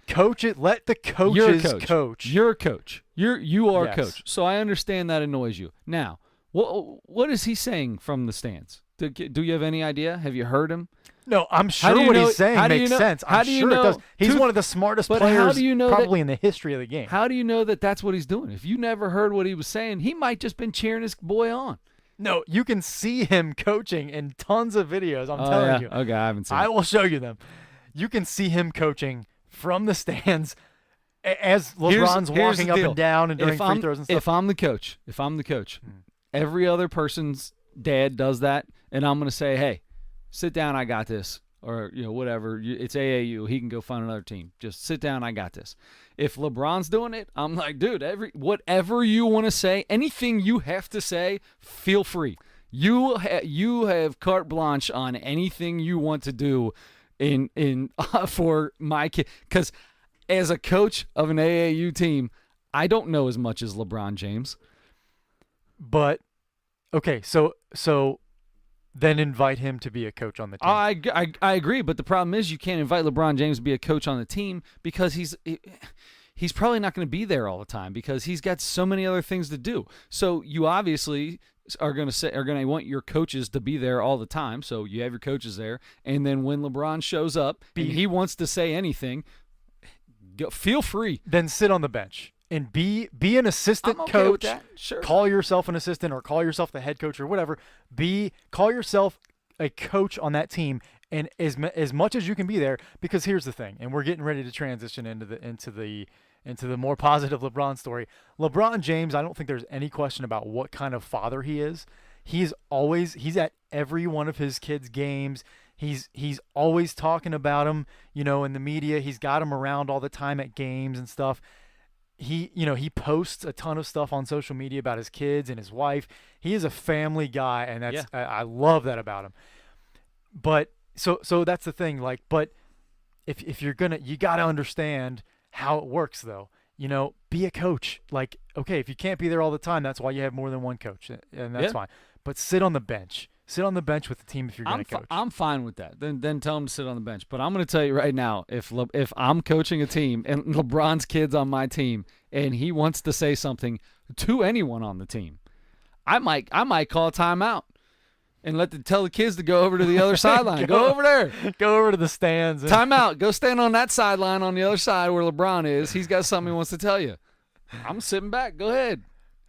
Coach it. Let the coaches coach. You're a coach. You are Yes. a coach. So I understand that annoys you. Now, what is he saying from the stands? Do you have any idea? Have you heard him? No, I'm sure what he's saying makes sense. How do you know? It does. He's one of the smartest But players how do you know probably in the history of the game. How do you know that that's what he's doing? If you never heard what he was saying, he might just been cheering his boy on. No, you can see him coaching in tons of videos. I'm telling you. Okay, I haven't seen I will show you them. You can see him coaching from the stands as LeBron's walking up and down and doing free throws and stuff. If I'm the coach, every other person's dad does that, and I'm going to say, hey, sit down, I got this. Or, whatever. It's AAU. He can go find another team. Just sit down, I got this. If LeBron's doing it, I'm like, dude, whatever you want to say, anything you have to say, feel free. You have carte blanche on anything you want to do in for my kid. Because as a coach of an AAU team, I don't know as much as LeBron James. But, okay, so then invite him to be a coach on the team. I agree, but the problem is you can't invite LeBron James to be a coach on the team because he's probably not going to be there all the time because he's got so many other things to do. So you obviously are going to want your coaches to be there all the time. So you have your coaches there, and then when LeBron shows up and he wants to say anything, feel free. Then sit on the bench and be an assistant I'm okay coach. with that. Sure. Call yourself an assistant or call yourself the head coach or whatever. Call yourself a coach on that team, and as much as you can be there. Because here's the thing, and we're getting ready to transition into the more positive LeBron story. LeBron James, I don't think there's any question about what kind of father he is. He's at every one of his kids' games. He's always talking about them, in the media. He's got them around all the time at games and stuff. He posts a ton of stuff on social media about his kids and his wife. He is a family guy, and I love that about him. But so that's the thing. Like, but if you're you got to understand how it works, though. Be a coach. Like, okay, if you can't be there all the time, that's why you have more than one coach, and that's fine. But sit on the bench. Sit on the bench with the team if you're going to coach. I'm fine with that. Then tell him to sit on the bench. But I'm going to tell you right now, if I'm coaching a team and LeBron's kid's on my team and he wants to say something to anyone on the team, I might call a timeout and tell the kids to go over to the other sideline. Go over there. Go over to the stands. Timeout. Go stand on that sideline on the other side where LeBron is. He's got something he wants to tell you. I'm sitting back. Go ahead.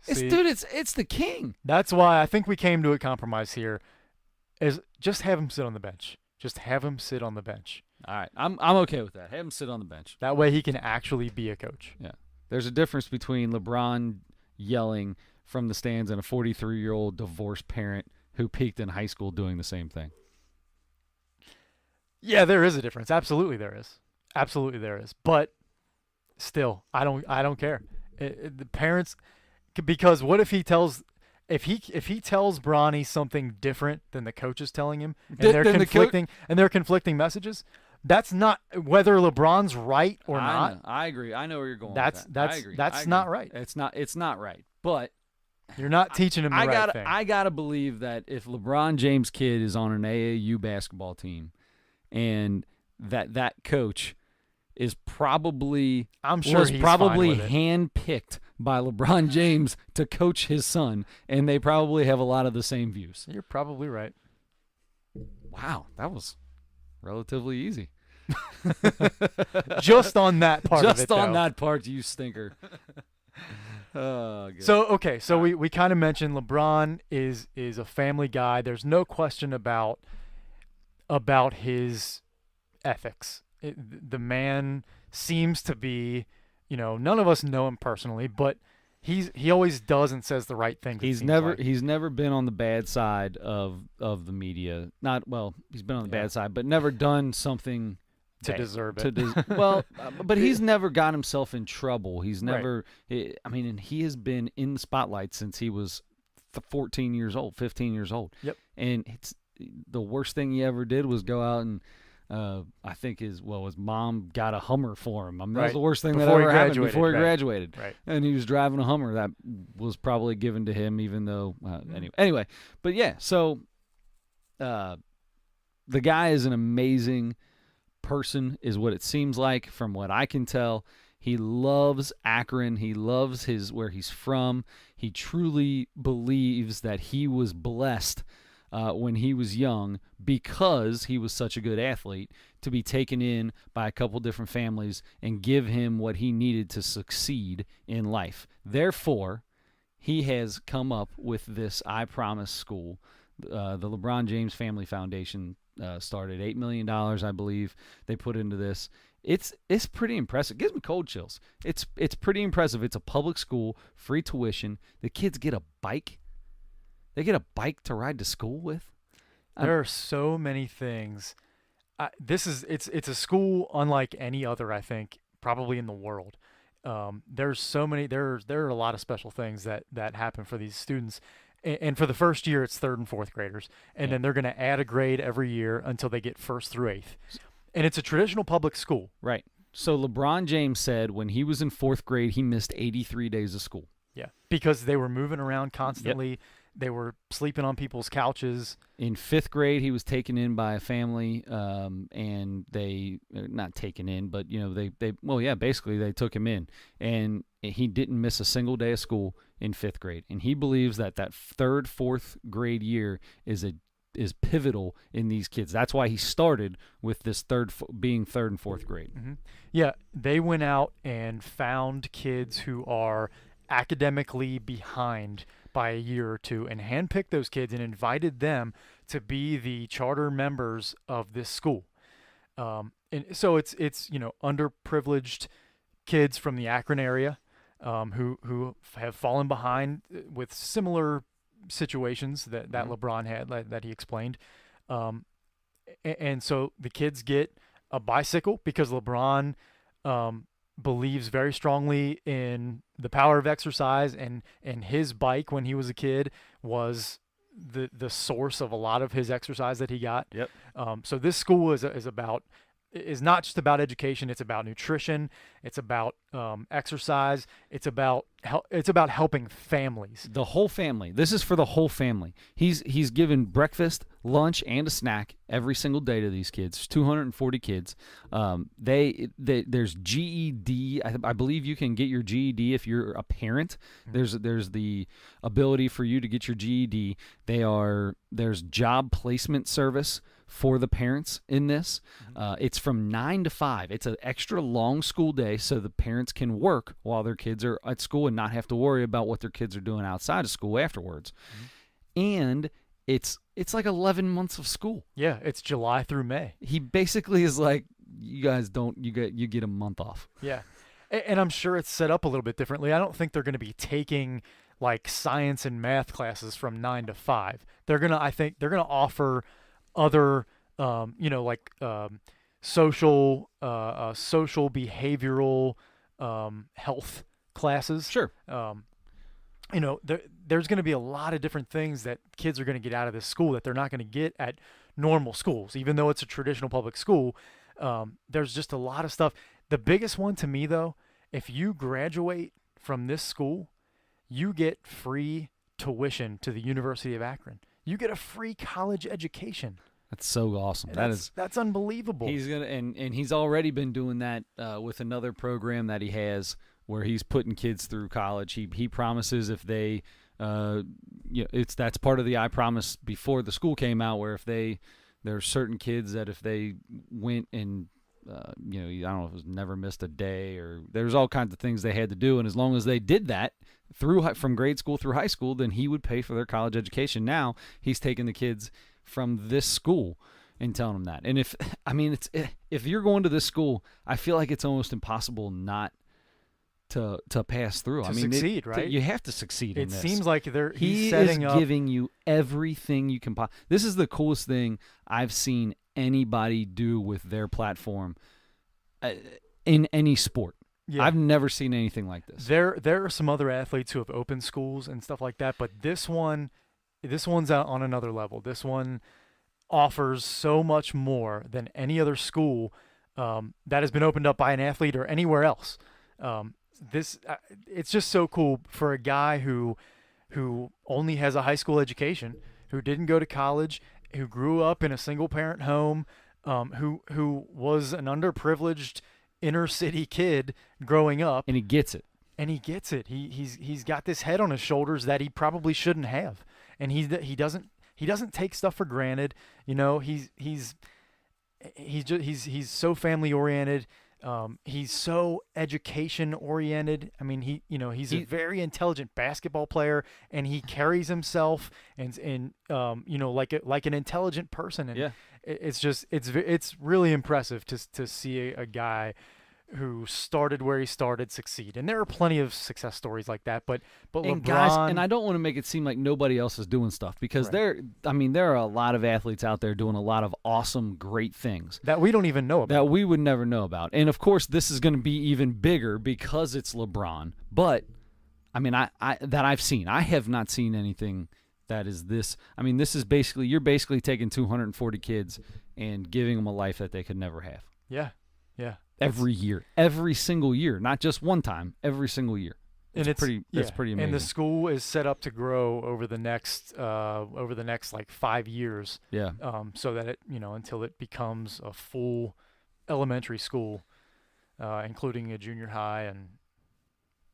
It's the king. That's why I think we came to a compromise here. Is just have him sit on the bench. Just have him sit on the bench. All right, I'm okay with that. Have him sit on the bench. That way he can actually be a coach. Yeah. There's a difference between LeBron yelling from the stands and a 43-year-old divorced parent who peaked in high school doing the same thing. Yeah, there is a difference. Absolutely there is. Absolutely there is. But still, I don't care. The parents, because what if he tells if he tells Bronny something different than the coach is telling him, and they're conflicting messages, that's not whether LeBron's right or not. I agree. I know where you're going. That's not right. It's not right. But you're not teaching him the right thing. I gotta believe that if LeBron James' kid is on an AAU basketball team, and that coach is probably he's probably fine with it. handpicked by LeBron James to coach his son, and they probably have a lot of the same views. You're probably right. Wow, that was relatively easy. Just on that part of it, Just on though. that part, you stinker. Oh, good. So we kind of mentioned LeBron is a family guy. There's no question about his ethics. The man seems to be, none of us know him personally, but he always does and says the right thing. He's never been on the bad side of the media. He's been on the bad side, but never done something to deserve it. But he's never got himself in trouble. He's never. Right. And he has been in the spotlight since he was 14 years old, 15 years old. Yep. And it's the worst thing he ever did was go out and. I think his mom got a Hummer for him. I mean, that was the worst thing that ever happened before he graduated. Right. And he was driving a Hummer that was probably given to him, even though anyway. But yeah, so the guy is an amazing person, is what it seems like from what I can tell. He loves Akron. He loves where he's from. He truly believes that he was blessed when he was young, because he was such a good athlete, to be taken in by a couple different families and give him what he needed to succeed in life. Therefore, he has come up with this I Promise school. The LeBron James Family Foundation started $8 million, I believe, they put into this. It's pretty impressive. It gives me cold chills. It's pretty impressive. It's a public school, free tuition. The kids get a bike. They get a bike to ride to school with. There are so many things. It's a school unlike any other, I think, probably in the world. There's so many. There are a lot of special things that happen for these students. And for the first year, it's 3rd and 4th graders, and then they're going to add a grade every year until they get 1st through 8th. And it's a traditional public school. Right. So LeBron James said when he was in 4th grade, he missed 83 days of school. Yeah, because they were moving around constantly. Yep. They were sleeping on people's couches. In 5th grade, he was taken in by a family, and they not taken in, but basically they took him in, and he didn't miss a single day of school in 5th grade, and he believes that 3rd, 4th grade year is pivotal in these kids. That's why he started with this being 3rd and 4th grade. Mm-hmm. Yeah, they went out and found kids who are academically behind by a year or two and handpicked those kids and invited them to be the charter members of this school. And so it's underprivileged kids from the Akron area who have fallen behind with similar situations that LeBron had, that he explained. And so the kids get a bicycle because LeBron believes very strongly in the power of exercise, and his bike when he was a kid was the source of a lot of his exercise that he got. Yep. So this school is not just about education. It's about nutrition. It's about exercise. It's about helping families. The whole family. This is for the whole family. He's given breakfast, lunch, and a snack every single day to these kids. There's 240 kids. There's GED. I believe you can get your GED if you're a parent. Mm-hmm. There's the ability for you to get your GED. There's job placement service for the parents in this. It's from 9 to 5. It's an extra long school day so the parents can work while their kids are at school and not have to worry about what their kids are doing outside of school afterwards. And it's like 11 months of school. Yeah, it's July through May. He basically is like, you guys you get a month off. Yeah. And I'm sure it's set up a little bit differently. I don't think they're going to be taking like science and math classes from 9 to 5. I think they're going to offer other social behavioral health classes. Sure. There's going to be a lot of different things that kids are going to get out of this school that they're not going to get at normal schools. Even though it's a traditional public school, there's just a lot of stuff. The biggest one to me, though, if you graduate from this school, you get free tuition to the University of Akron. You get a free college education. That's so awesome. That's unbelievable. He's gonna and he's already been doing that with another program that he has where he's putting kids through college. He promises if they that's part of the I Promise before the school came out, where there's certain kids that if they went and I don't know if it was never missed a day, or there's all kinds of things they had to do, and as long as they did that from grade school through high school, then he would pay for their college education. Now he's taking the kids from this school and telling them that. And if you're going to this school, I feel like it's almost impossible not to pass through. Succeed, right? You have to succeed in this. It seems like he's setting up, giving you everything you can. This is the coolest thing I've seen anybody do with their platform in any sport. Yeah. I've never seen anything like this. There are some other athletes who have opened schools and stuff like that, but this one's out on another level. This one offers so much more than any other school that has been opened up by an athlete or anywhere else. It's just so cool for a guy who only has a high school education, who didn't go to college, who grew up in a single parent home, who was an underprivileged inner city kid growing up, and he gets it. He's got this head on his shoulders that he probably shouldn't have, and he doesn't take stuff for granted. He's so family oriented. He's so education oriented. I mean, he's a very intelligent basketball player, and he carries himself and like an intelligent person. And yeah. It's really impressive to see a guy who started where he started succeed. And there are plenty of success stories like that, but LeBron, guys, and I don't want to make it seem like nobody else is doing stuff, because right. there are a lot of athletes out there doing a lot of awesome, great things that we don't even know about, that we would never know about. And of course, this is going to be even bigger because it's LeBron. But I mean, I that I've seen, I have not seen anything that is this. I mean, this is you're basically taking 240 kids and giving them a life that they could never have. Yeah. Every year, every single year, not just one time, every single year. That's pretty amazing. And the school is set up to grow over the next like 5 years. Yeah. So that it until it becomes a full elementary school, including a junior high, and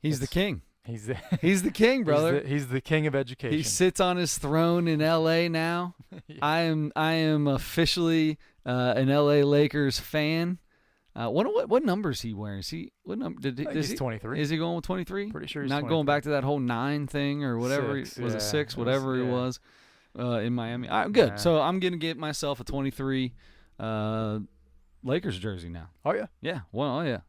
He's the king. he's the He's the king, brother. he's the king of education. He sits on his throne in L.A. now. Yeah. I am officially an L.A. Lakers fan. What number is he wearing? Is he what number? He's 23. Is he going with 23? Pretty sure he's not 23. going back to that whole 9 thing or whatever. 6, Was it yeah. 6? Whatever it was in Miami. All right, good. Yeah. So I'm gonna get myself a 23 Lakers jersey now. Oh yeah. Yeah. Well, oh yeah.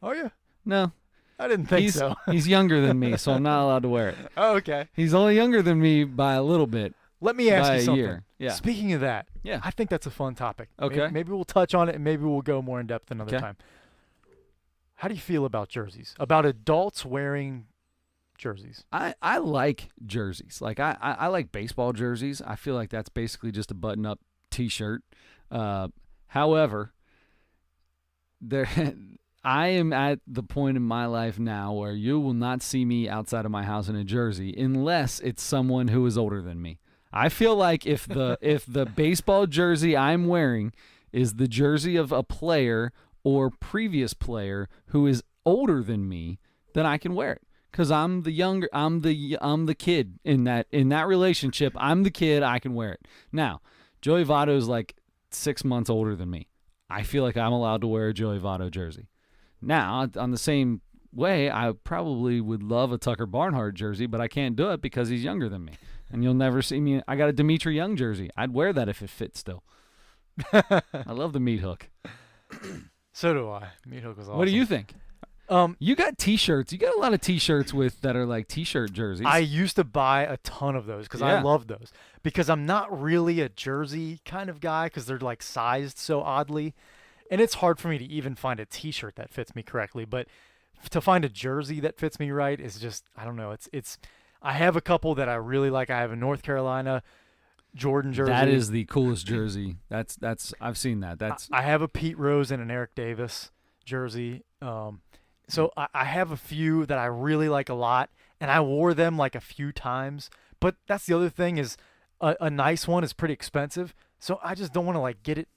Oh yeah. No, I didn't think he's so. he's younger than me, so I'm not allowed to wear it. Oh, okay. He's only younger than me by a little bit. Let me ask by you a something. year. Yeah. Speaking of that, Yeah. I think that's a fun topic. Okay. Maybe we'll touch on it, and maybe we'll go more in depth another Okay. time. How do you feel about jerseys? About adults wearing jerseys? I like jerseys. Like I like baseball jerseys. I feel like that's basically just a button-up T-shirt. However, there I am at the point in my life now where you will not see me outside of my house in a jersey unless it's someone who is older than me. I feel like if the baseball jersey I'm wearing is the jersey of a player or previous player who is older than me, then I can wear it. Because I'm the kid in that relationship. I'm the kid. I can wear it. Now, Joey Votto is like 6 months older than me. I feel like I'm allowed to wear a Joey Votto jersey. Now, on the same way, I probably would love a Tucker Barnhart jersey, but I can't do it because he's younger than me. And you'll never see me. I got a Dimitri Young jersey. I'd wear that if it fit still. I love the meat hook. So do I. Meat hook was awesome. What do you think? You got T-shirts. You got a lot of T-shirts that are like T-shirt jerseys. I used to buy a ton of those because I love those. Because I'm not really a jersey kind of guy because they're like sized so oddly. And it's hard for me to even find a T-shirt that fits me correctly. But to find a jersey that fits me right is just, I don't know. It's. I have a couple that I really like. I have a North Carolina Jordan jersey. That is the coolest jersey. That's I've seen that. I have a Pete Rose and an Eric Davis jersey. So I have a few that I really like a lot, and I wore them like a few times. But that's the other thing is a nice one is pretty expensive. So I just don't want to like get it.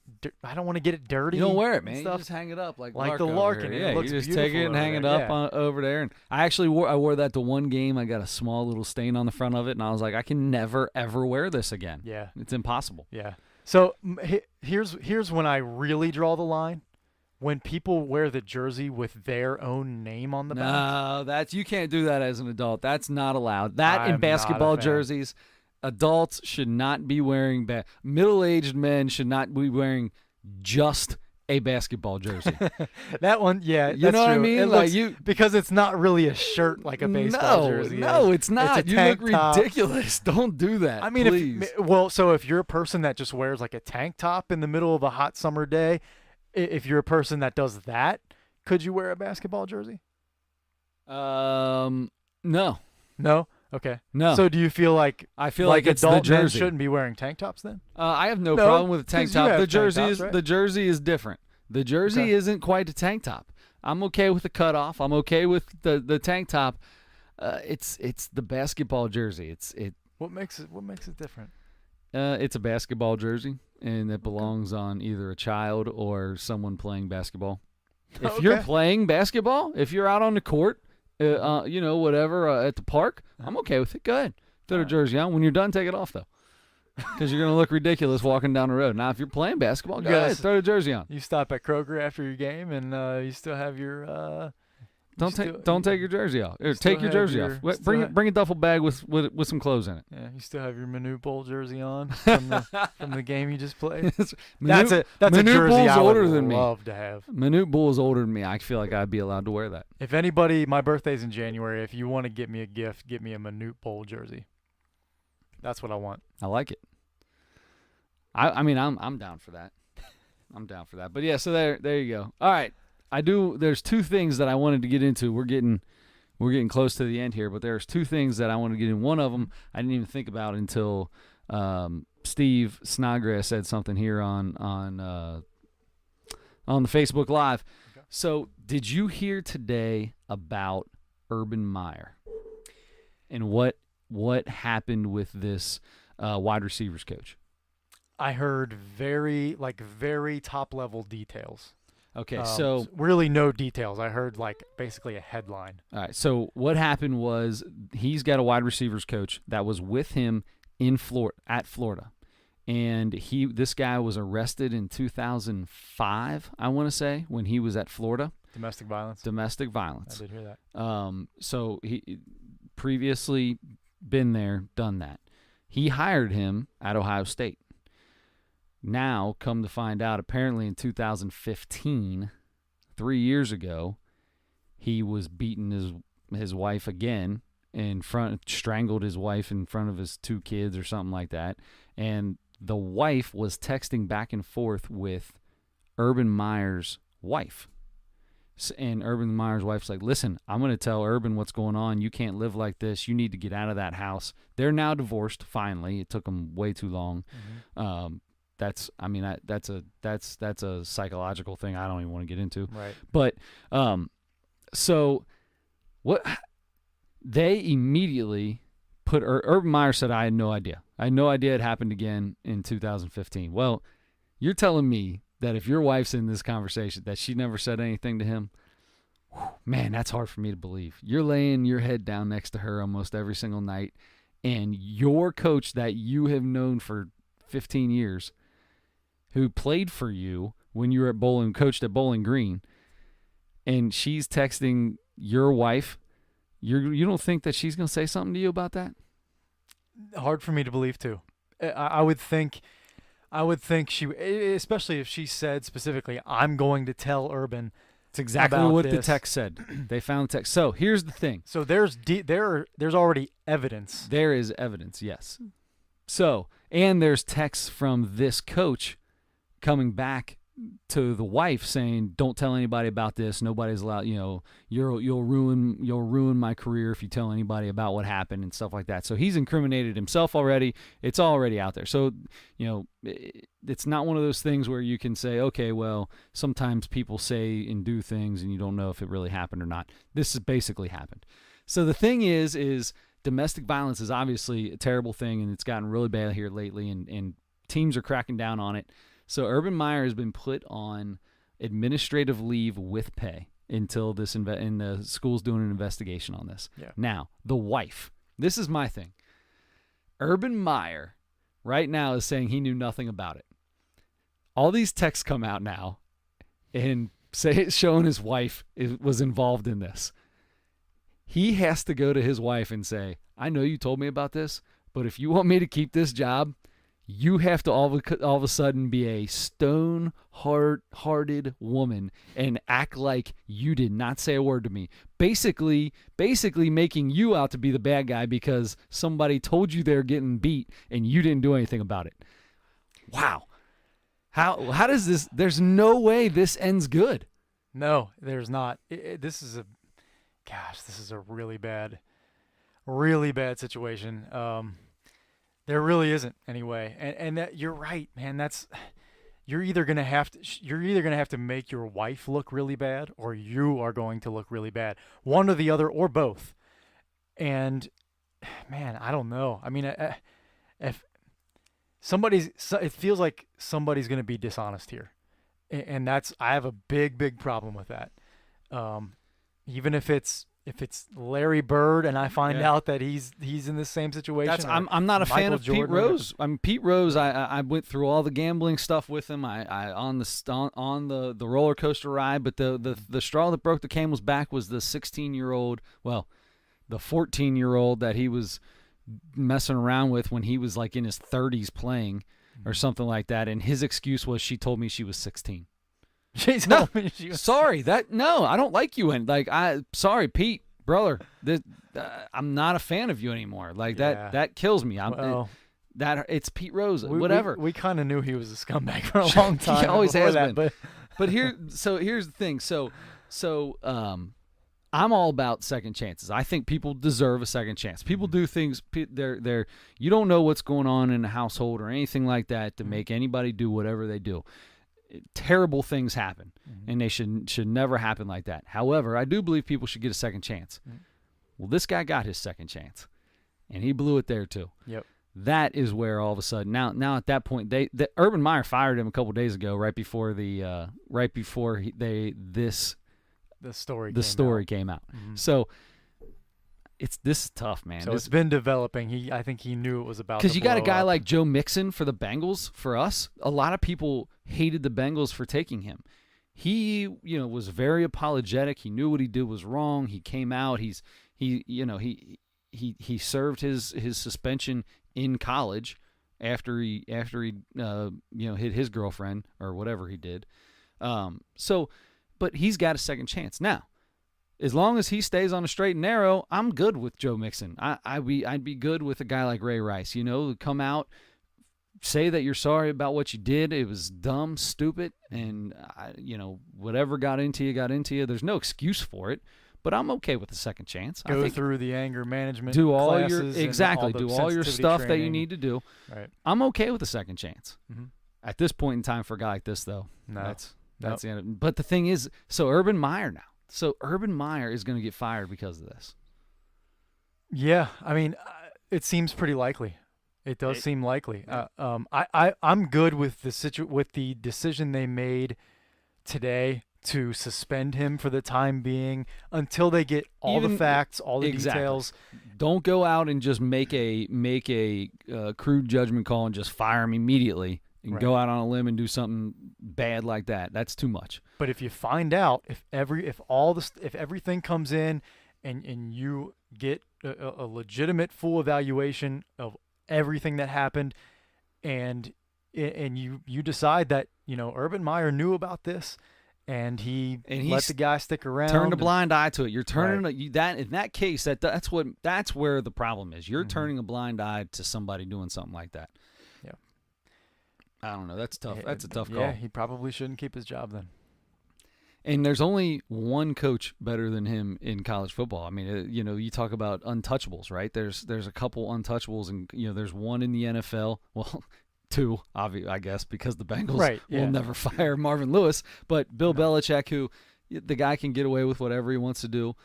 I don't want to get it dirty. You don't wear it, man. Stuff. You just hang it up like the over Larkin. here. It Yeah, looks you just take it and hang it up over there. And I wore that to one game. I got a small little stain on the front of it, and I was like, I can never ever wear this again. Yeah, it's impossible. Yeah. So here's when I really draw the line. When people wear the jersey with their own name on the back. No, you can't do that as an adult. That's not allowed. That in basketball jerseys. Adults should not be wearing middle-aged men should not be wearing just a basketball jersey. That one, yeah, you know what I mean? Like because it's not really a shirt like a baseball jersey. No, it's not. It's you look ridiculous. Don't do that. I mean, please. So if you're a person that just wears like a tank top in the middle of a hot summer day, if you're a person that does that, could you wear a basketball jersey? No. No. Okay. No. So do you feel like it's adult the men jersey shouldn't be wearing tank tops then? I have no problem with a tank top. The jersey is different. The jersey isn't quite a tank top. I'm okay with the cutoff. I'm okay with the tank top. It's the basketball jersey. What makes it different? It's a basketball jersey, and it belongs on either a child or someone playing basketball. If you're playing basketball, if you're out on the court, whatever, at the park, I'm okay with it. Go ahead. Throw the jersey on. When you're done, take it off, though. Because you're going to look ridiculous walking down the road. Now, if you're playing basketball, go ahead. Throw the jersey on. You stop at Kroger after your game, and you still have your Don't take your jersey off. Take your jersey off. Bring a duffel bag with some clothes in it. Yeah, you still have your Manute Bowl jersey on from the game you just played. That's a jersey I would love to have. Manute Bull is older than me. I feel like I'd be allowed to wear that. If anybody, my birthday's in January. If you want to get me a gift, get me a Manute Bowl jersey. That's what I want. I like it. I mean, I'm down for that. I'm down for that. But yeah, so there you go. All right. There's two things that I wanted to get into. We're getting close to the end here, but there's two things that I want to get in. One of them I didn't even think about until Steve Snodgrass said something here on the Facebook Live. Okay. So, did you hear today about Urban Meyer and what happened with this wide receivers coach? I heard very top level details. Okay, so really no details. I heard like basically a headline. all right. So what happened was he's got a wide receivers coach that was with him in Florida, and this guy was arrested in 2005. I want to say when he was at Florida. Domestic violence. Domestic violence. I did hear that. So he previously been there, done that. He hired him at Ohio State. Now, come to find out, apparently in 2015, 3 years ago, he was beating his wife again strangled his wife in front of his 2 kids or something like that. And the wife was texting back and forth with Urban Meyer's wife. And Urban Meyer's wife's like, listen, I'm going to tell Urban what's going on. You can't live like this. You need to get out of that house. They're now divorced, finally. It took them way too long. Mm-hmm. That's a psychological thing I don't even want to get into. Right. But so what they immediately put Urban Meyer said, I had no idea. I had no idea it happened again in 2015. Well, you're telling me that if your wife's in this conversation that she never said anything to him, man, that's hard for me to believe. You're laying your head down next to her almost every single night, and your coach that you have known for 15 years, who played for you when you were coached at Bowling Green, and she's texting your wife, you don't think that she's going to say something to you about that? Hard for me to believe too. I would think she, especially if she said specifically, I'm going to tell Urban. It's exactly what the text said. They found the text. So here's the thing. So there's already evidence. There is evidence, yes. So, and there's texts from this coach coming back to the wife saying, "Don't tell anybody about this. Nobody's allowed. You'll ruin my career if you tell anybody about what happened," and stuff like that. So he's incriminated himself already. It's already out there. So it's not one of those things where you can say, "Okay, well, sometimes people say and do things, and you don't know if it really happened or not." This has basically happened. So the thing is domestic violence is obviously a terrible thing, and it's gotten really bad here lately, and teams are cracking down on it. So Urban Meyer has been put on administrative leave with pay until and the school's doing an investigation on this. Yeah. Now, the wife. This is my thing. Urban Meyer right now is saying he knew nothing about it. All these texts come out now and showing his wife was involved in this. He has to go to his wife and say, I know you told me about this, but if you want me to keep this job, you have to all of a sudden be a stone-hearted woman and act like you did not say a word to me. Basically making you out to be the bad guy because somebody told you they're getting beat and you didn't do anything about it. Wow. How does this – there's no way this ends good. No, there's not. This is a really bad situation. There really isn't anyway, and that you're right, man. You're either gonna have to make your wife look really bad, or you are going to look really bad. One or the other, or both. And man, I don't know. I mean, if it feels like somebody's gonna be dishonest here, and I have a big problem with that. Even if it's Larry Bird and I find out that he's in the same situation. I'm not a fan of Jordan Pete Rose. Pete Rose. I went through all the gambling stuff with him. I on the roller coaster ride. But the straw that broke the camel's back was the 16-year-old. Well, the 14-year-old that he was messing around with when he was like in his 30s playing or something like that. And his excuse was she told me she was 16. Sorry, I don't like you. Sorry, Pete, brother. I'm not a fan of you anymore. That kills me. It's Pete Rose. Whatever. We kind of knew he was a scumbag for a long time. He always has been. But here's the thing. So I'm all about second chances. I think people deserve a second chance. People do things. You don't know what's going on in a household or anything like that to make anybody do whatever they do. Terrible things happen, and they should never happen like that. However, I do believe people should get a second chance. Well, this guy got his second chance, and he blew it there too. Yep. That is where all of a sudden now at that point Urban Meyer fired him a couple days ago, right before the story came out. Mm-hmm. So this is tough, man. So it's been developing. I think he knew it was about to because you got a blow guy up. like Joe Mixon for the Bengals. For us, a lot of people hated the Bengals for taking him. He was very apologetic. He knew what he did was wrong. He came out. He served his suspension in college after he hit his girlfriend or whatever he did. But he's got a second chance now. As long as he stays on a straight and narrow, I'm good with Joe Mixon. I'd be good with a guy like Ray Rice. Come out, say that you're sorry about what you did. It was dumb, stupid, and whatever got into you. There's no excuse for it. But I'm okay with the second chance. Go through the anger management. Do all classes do all your stuff that you need to do. Right. I'm okay with the second chance. Mm-hmm. At this point in time, for a guy like this, though, No. that's Nope. the end of it. But the thing is, Urban Meyer is going to get fired because of this. Yeah, I mean, it seems pretty likely. It does seem likely. I'm good with the decision they made today to suspend him for the time being until they get all the facts, all the details. Don't go out and just make a crude judgment call and just fire him immediately and go out on a limb and do something bad like that. That's too much. But if you find out if everything comes in and you get a legitimate full evaluation of everything that happened, and you decide that Urban Meyer knew about this. And he let the guy stick around. Turned a blind eye to it. You're turning that in that case. That's where the problem is. You're turning a blind eye to somebody doing something like that. Yeah. I don't know. That's tough. That's a tough call. Yeah, he probably shouldn't keep his job then. And there's only one coach better than him in college football. I mean, you talk about untouchables, right? There's a couple untouchables, and there's one in the NFL. Well. Two, obviously, I guess, because the Bengals will never fire Marvin Lewis. But Bill Belichick, who the guy can get away with whatever he wants to do.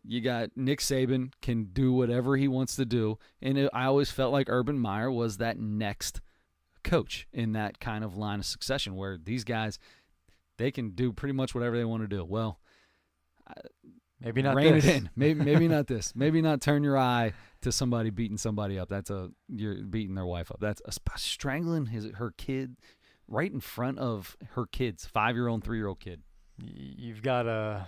You got Nick Saban, can do whatever he wants to do. And I always felt like Urban Meyer was that next coach in that kind of line of succession where these guys, they can do pretty much whatever they want to do. Well, maybe not rein this. it in. Maybe not this. Maybe not turn your eye to somebody beating somebody up. You're beating their wife up. That's strangling her kid right in front of her kids, 5-year-old and 3-year-old kid. You've got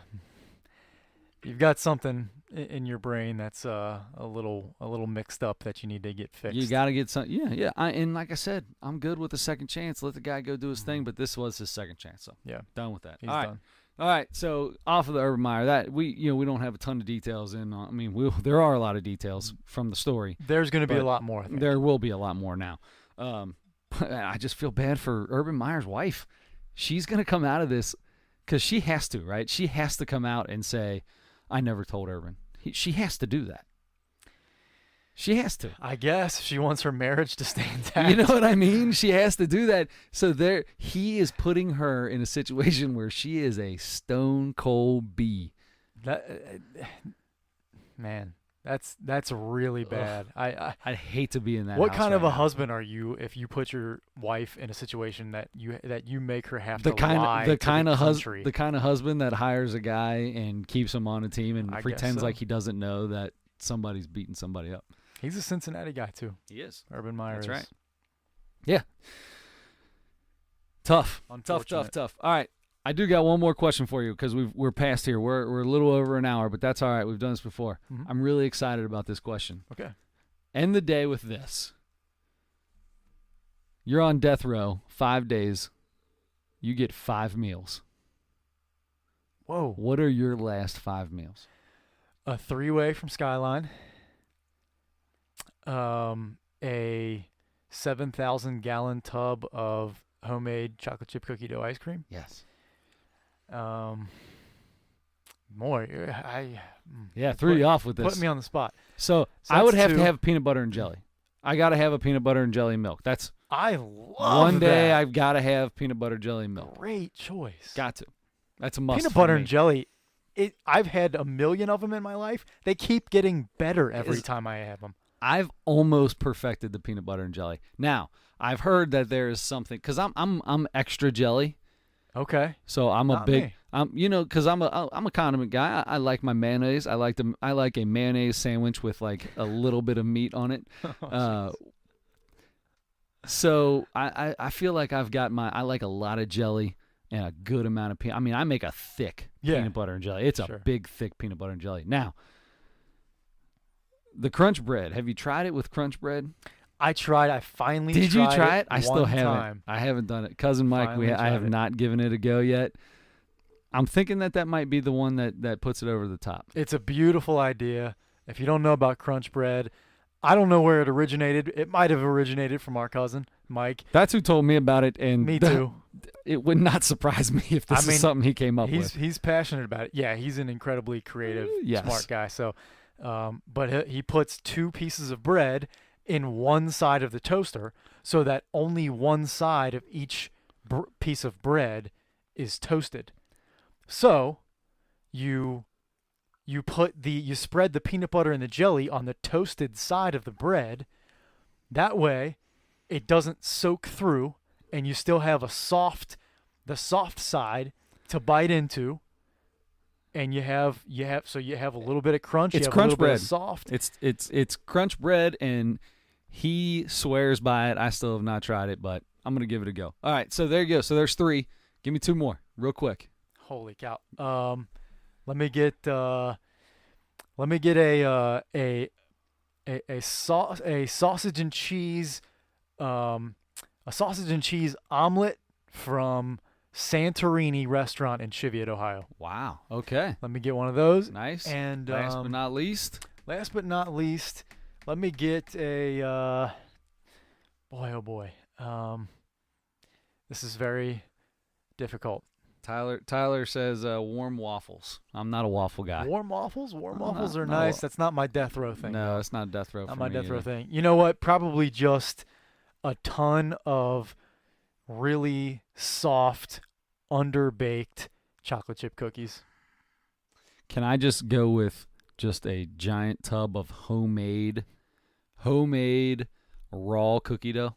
something in your brain that's a little mixed up that you need to get fixed. You got to get some. Yeah. And like I said, I'm good with a second chance. Let the guy go do his thing. But this was his second chance, so done with that. He's All right. done. All right, so off of the Urban Meyer, that we don't have a ton of details in. I mean, there are a lot of details from the story. There's going to be a lot more. I think. There will be a lot more now. But I just feel bad for Urban Meyer's wife. She's going to come out of this because she has to, right? She has to come out and say, "I never told Urban." She has to do that. She has to. I guess she wants her marriage to stay intact. You know what I mean? She has to do that. So he is putting her in a situation where she is a stone cold bee. Man, that's really bad. I'd hate to be in that. What house kind of right a now. husband are you if you put your wife in a situation that you make her have to lie the to kind the of country? the kind of husband that hires a guy and keeps him on a team and I guess pretends so. like he doesn't know that somebody's beating somebody up. He's a Cincinnati guy too. He is. Urban Meyer That's is. right. Yeah. Tough. Unfortunate. All right. I do got one more question for you because we're past here. We're a little over an hour, but that's all right. We've done this before. Mhm. I'm really excited about this question. Okay. End the day with this. You're on death row, 5 days. You get 5 meals. Whoa. What are your last 5 meals? A 3-way from Skyline. A 7,000-gallon tub of homemade chocolate chip cookie dough ice cream. Yes. More. Threw you off with this. Put me on the spot. So So I would that's have to 2. have peanut butter and jelly. I got to have a peanut butter and jelly milk. That's I love one day that. I've got to have peanut butter jelly milk. Great choice. Got to. That's a must. Peanut for butter me. and jelly I've had a million of them in my life. They keep getting better every Is- time I have them. I've almost perfected the peanut butter and jelly. Now, I've heard that there is something because I'm extra jelly. Okay. So I'm a Not big, me. because I'm a condiment guy. I like my mayonnaise. I like a mayonnaise sandwich with like a little bit of meat on it. So I feel like I like a lot of jelly and a good amount of peanut. I mean, I make a thick peanut butter and jelly. It's a Sure. big, thick peanut butter and jelly. Now, the crunch bread. Have you tried it with crunch bread? I tried. I finally Did tried you try it? I still one haven't. time. I haven't done it. Cousin Mike, Finally I have tried it. not given it a go yet. I'm thinking that might be the one that puts it over the top. It's a beautiful idea. If you don't know about crunch bread, I don't know where it originated. It might have originated from our cousin, Mike. That's who told me about it, and Me too. It would not surprise me if this is something he came up with. He's passionate about it. Yeah, he's an incredibly creative, Yes. smart guy. So, but he puts 2 pieces of bread in one side of the toaster so that only one side of each piece of bread is toasted. So, you spread the peanut butter and the jelly on the toasted side of the bread. That way, it doesn't soak through, and you still have the soft side to bite into, and you have a little bit of crunch. It's you have crunch a little bit bread. of soft. It's crunch bread, and he swears by it. I still have not tried it, but I'm gonna give it a go. All right, so there you go. So there's 3. Give me 2 more, real quick. Holy cow! Let me get a sausage and cheese omelet from Santorini restaurant in Cheviot, Ohio. Wow. Okay. Let me get one of those. Nice. And last but not least, let me get a boy, oh boy. This is very difficult. Tyler says warm waffles. I'm not a waffle guy. Warm waffles? Warm waffles not- are no. nice. That's not my death row thing. No, it's not death row. Not for my me death row either. thing. You know what? Probably just a ton of really soft, underbaked chocolate chip cookies. Can I just go with just a giant tub of homemade raw cookie dough?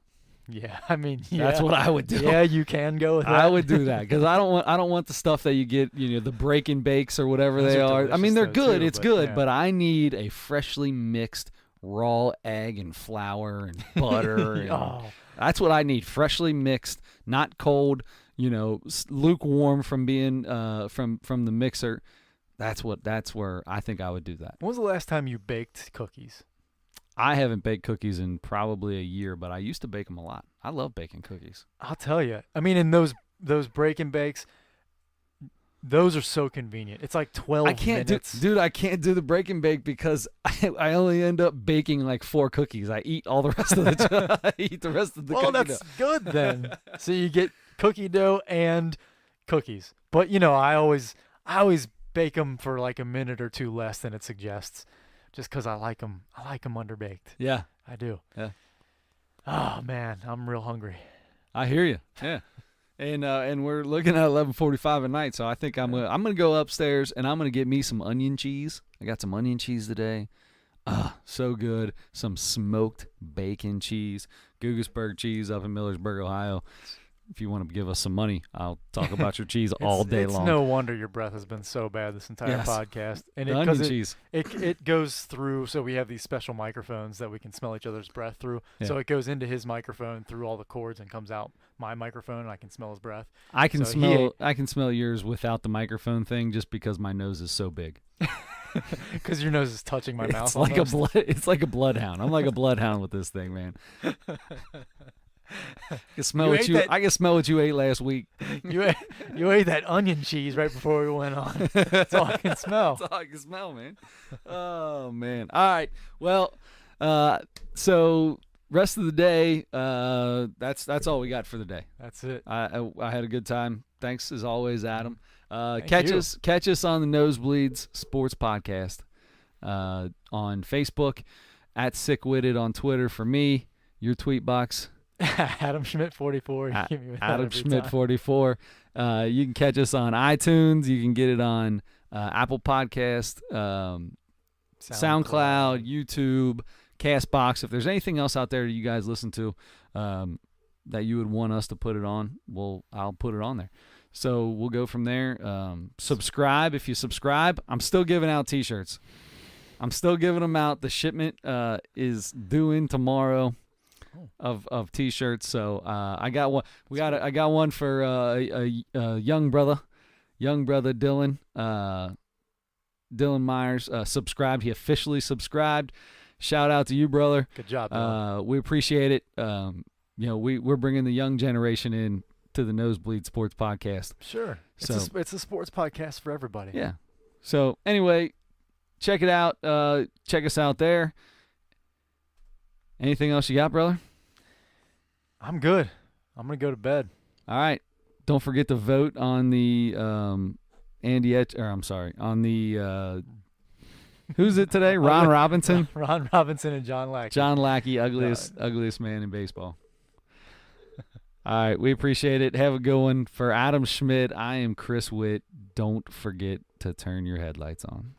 Yeah, I mean, That's what I would do. Yeah, you can go with that. I would do that because I don't want the stuff that you get, the break and bakes or whatever Those they are are. I mean, they're delicious, good. though, It's too, good, yeah. but I need a freshly mixed raw egg and flour and butter. And Oh, that's what I need. Freshly mixed, not cold. Lukewarm from being from the mixer. That's where I think I would do that. when was the last time you baked cookies? I haven't baked cookies in probably a year, but I used to bake them a lot. I love baking cookies. I'll tell you. I mean, in those break and bakes, those are so convenient. It's like 12 minutes. I can't do the break and bake because I only end up baking like 4 cookies. I eat all the rest of the I eat the rest of the Well, cookie that's dough. good then. So you get cookie dough and cookies. But I always bake them for like a minute or 2 less than it suggests, just because I like them. I like them underbaked. Yeah, I do. Yeah. Oh man, I'm real hungry. I hear you. Yeah. And we're looking at 11:45 at night, so I think I'm gonna go upstairs and I'm gonna get me some onion cheese. I got some onion cheese today. So good. Some smoked bacon cheese, Guggisberg cheese up in Millersburg, Ohio. If you want to give us some money, I'll talk about your cheese all day long. It's no wonder your breath has been so bad this entire Yes. podcast. And The because onion cheese. it goes through, so we have these special microphones that we can smell each other's breath through. Yeah. So it goes into his microphone through all the cords and comes out my microphone, and I can smell his breath. I can So smell yours without the microphone thing just because my nose is so big. Because your nose is touching my mouth. It's like a bloodhound. I'm like a bloodhound with this thing, man. I can smell I can smell what you ate last week. You ate that onion cheese right before we went on. That's all I can smell. That's all I can smell, man. Oh man. All right. Well, so rest of the day, that's all we got for the day. That's it. I had a good time. Thanks as always, Adam. Thank you. Catch us on the Nosebleeds Sports Podcast on Facebook, at Sickwitted on Twitter for me. Your tweet box. Adam Schmidt 44. Adam Schmidt 44. You can catch us on iTunes. You can get it on Apple Podcast, SoundCloud, YouTube, Castbox. If there's anything else out there that you guys listen to that you would want us to put it on, I'll put it on there. So we'll go from there. Subscribe. If you subscribe, I'm still giving out T-shirts. I'm still giving them out. The shipment is due in tomorrow of T-shirts. So I got one. I got one for a young brother Dylan. Dylan Myers subscribed. He officially subscribed. Shout out to you, brother. Good job, Dylan. We appreciate it. We're bringing the young generation in to the Nosebleed Sports Podcast. Sure. So, it's a sports podcast for everybody. Yeah. So anyway, check it out. Check us out there. Anything else you got, brother? I'm good. I'm going to go to bed. All right. Don't forget to vote on the on the who's it today? Ron Robinson? Ron Robinson and John Lackey. John Lackey, ugliest man in baseball. All right, we appreciate it. Have a good one. For Adam Schmidt, I am Chris Witt. Don't forget to turn your headlights on.